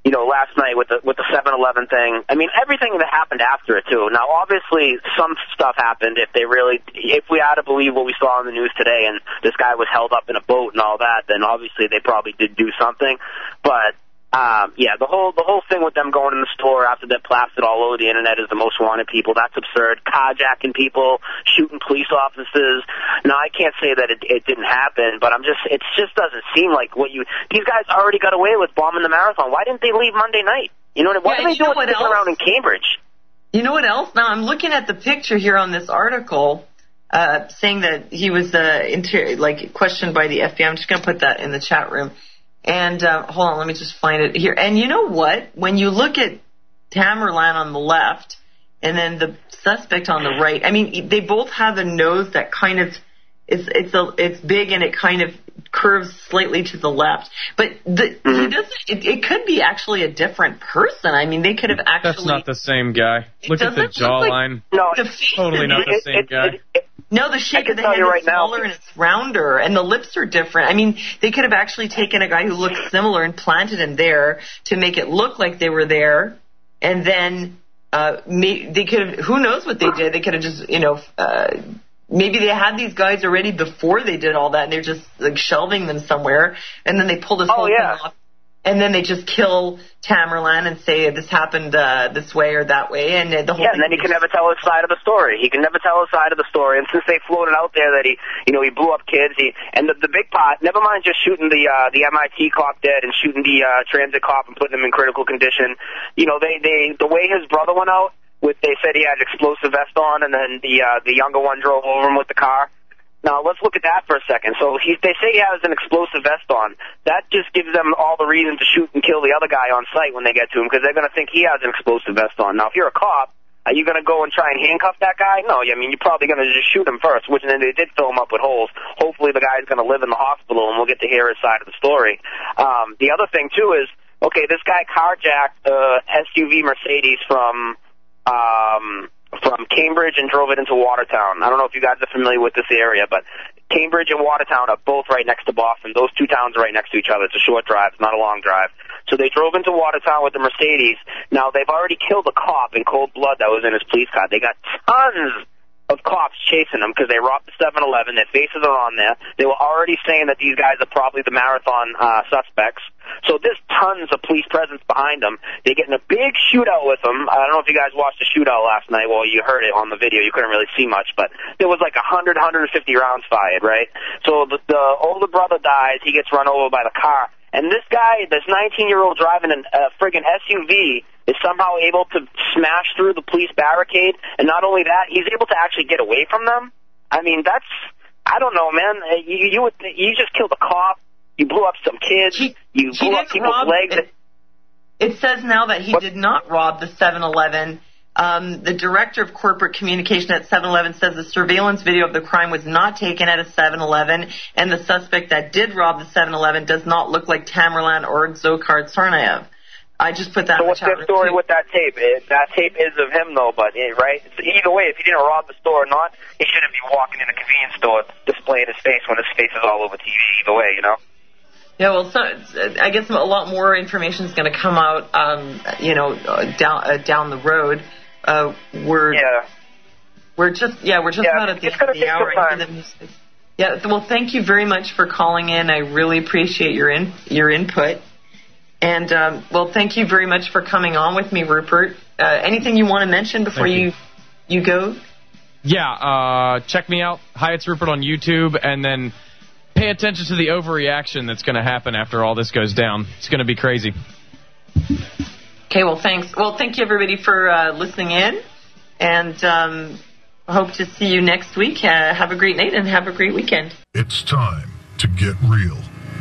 you know, last night with the 7-Eleven thing. I mean, everything that happened after it too. Now, obviously, some stuff happened. If we are to believe what we saw on the news today, and this guy was held up in a boat and all that, then obviously they probably did do something. But yeah, the whole thing with them going in the store after they're plastered all over the internet as the most wanted people, that's absurd. Carjacking people, shooting police officers. Now, I can't say that it didn't happen, but it just doesn't seem like these guys already got away with bombing the marathon. Why didn't they leave Monday night? You know what are they doing sticking around in Cambridge? You know what else? Now, I'm looking at the picture here on this article, saying that he was questioned by the FBI. I'm just going to put that in the chat room. And hold on, let me just find it here. And you know what? When you look at Tamerlan on the left and then the suspect on the right, I mean, they both have a nose that kind of it's big and it kind of curves slightly to the left. But he doesn't. It could be actually a different person. I mean, they could have actually. That's not the same guy. Look at the jawline. No, totally not the same guy. No, the shape of the head is smaller and it's rounder, and the lips are different. I mean, they could have actually taken a guy who looked similar and planted him there to make it look like they were there, and then they could have. Who knows what they did? They could have just, maybe they had these guys already before they did all that, and they're just like shelving them somewhere, and then they pull this whole thing off. And then they just kill Tamerlan and say this happened this way or that way, and the whole thing. And then he can never tell his side of the story. He can never tell his side of the story. And since they floated out there that he blew up kids, and the big pot. Never mind just shooting the MIT cop dead and shooting the transit cop and putting him in critical condition. You know, the way his brother went out, they said he had explosive vest on, and then the younger one drove over him with the car. Now, let's look at that for a second. So they say he has an explosive vest on. That just gives them all the reason to shoot and kill the other guy on sight when they get to him, because they're going to think he has an explosive vest on. Now, if you're a cop, are you going to go and try and handcuff that guy? No, I mean, you're probably going to just shoot him first, which then they did fill him up with holes. Hopefully the guy's going to live in the hospital, and we'll get to hear his side of the story. The other thing, too, is, okay, this guy carjacked SUV Mercedes from Cambridge and drove it into Watertown. I don't know if you guys are familiar with this area, but Cambridge and Watertown are both right next to Boston. Those two towns are right next to each other. It's a short drive. It's not a long drive. So they drove into Watertown with the Mercedes. Now, they've already killed a cop in cold blood that was in his police car. They got tons of cops chasing them because they robbed the 7-Eleven. Their faces are on there. They were already saying that these guys are probably the marathon suspects. So there's tons of police presence behind them. They get in a big shootout with them. I don't know if you guys watched the shootout last night. Well, you heard it on the video. You couldn't really see much, but there was like 100, 150 rounds fired, right? So the older brother dies. He gets run over by the car. And this guy, this 19-year-old driving a friggin' SUV, is somehow able to smash through the police barricade. And not only that, he's able to actually get away from them. I mean, that's, I don't know, man. You just killed a cop. You blew up some kids. You blew up people's legs. It says now that he did not rob the 7-Eleven. The director of corporate communication at 7-Eleven says the surveillance video of the crime was not taken at a 7-Eleven, and the suspect that did rob the 7-Eleven does not look like Tamerlan or Dzhokhar Tsarnaev. I just put that in the chat. So what's the story with that tape? That tape is of him, though, but, right? Either way, if he didn't rob the store or not, he shouldn't be walking in a convenience store displaying his face when his face is all over TV, either way, you know? Yeah, well, so I guess a lot more information is going to come out, down the road. We're just about at the hour. Yeah, well, thank you very much for calling in. I really appreciate your input. And, well, thank you very much for coming on with me, Ruppert. Anything you want to mention before you go? Yeah, check me out. Hi, it's Ruppert on YouTube, and then pay attention to the overreaction that's going to happen after all this goes down. It's going to be crazy. Okay, well, thanks. Well, thank you, everybody, for listening in, and hope to see you next week. Have a great night and have a great weekend. It's time to get real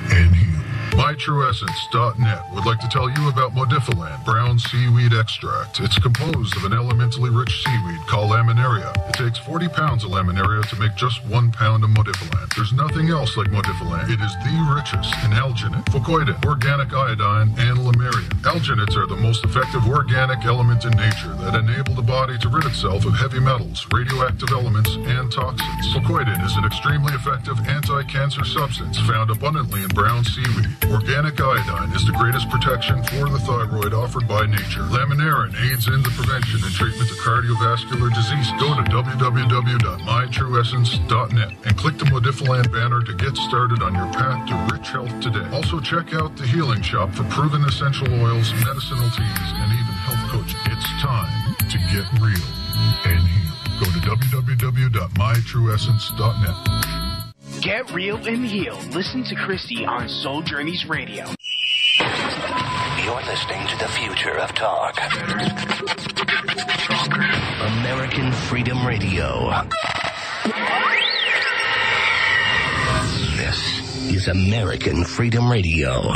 and heal. MyTrueEssence.net would like to tell you about Modifiland brown seaweed extract. It's composed of an elementally rich seaweed called laminaria. It takes 40 pounds of laminaria to make just 1 pound of Modifiland. There's nothing else like Modifiland. It is the richest in alginate, fucoidin, organic iodine, and lamarian. Alginates are the most effective organic element in nature that enable the body to rid itself of heavy metals, radioactive elements, and toxins. Fucoidin is an extremely effective anti-cancer substance found abundantly in brown seaweed. Organic iodine is the greatest protection for the thyroid offered by nature. Laminarin aids in the prevention and treatment of cardiovascular disease. Go to www.mytrueessence.net and click the Modifiland banner to get started on your path to rich health today. Also check out the Healing Shop for proven essential oils, medicinal teas, and even health coaching. It's time to get real and heal. Go to www.mytrueessence.net. Get real and heal. Listen to Christie on Soul Journeys Radio. You're listening to the future of talk. American Freedom Radio. This is American Freedom Radio.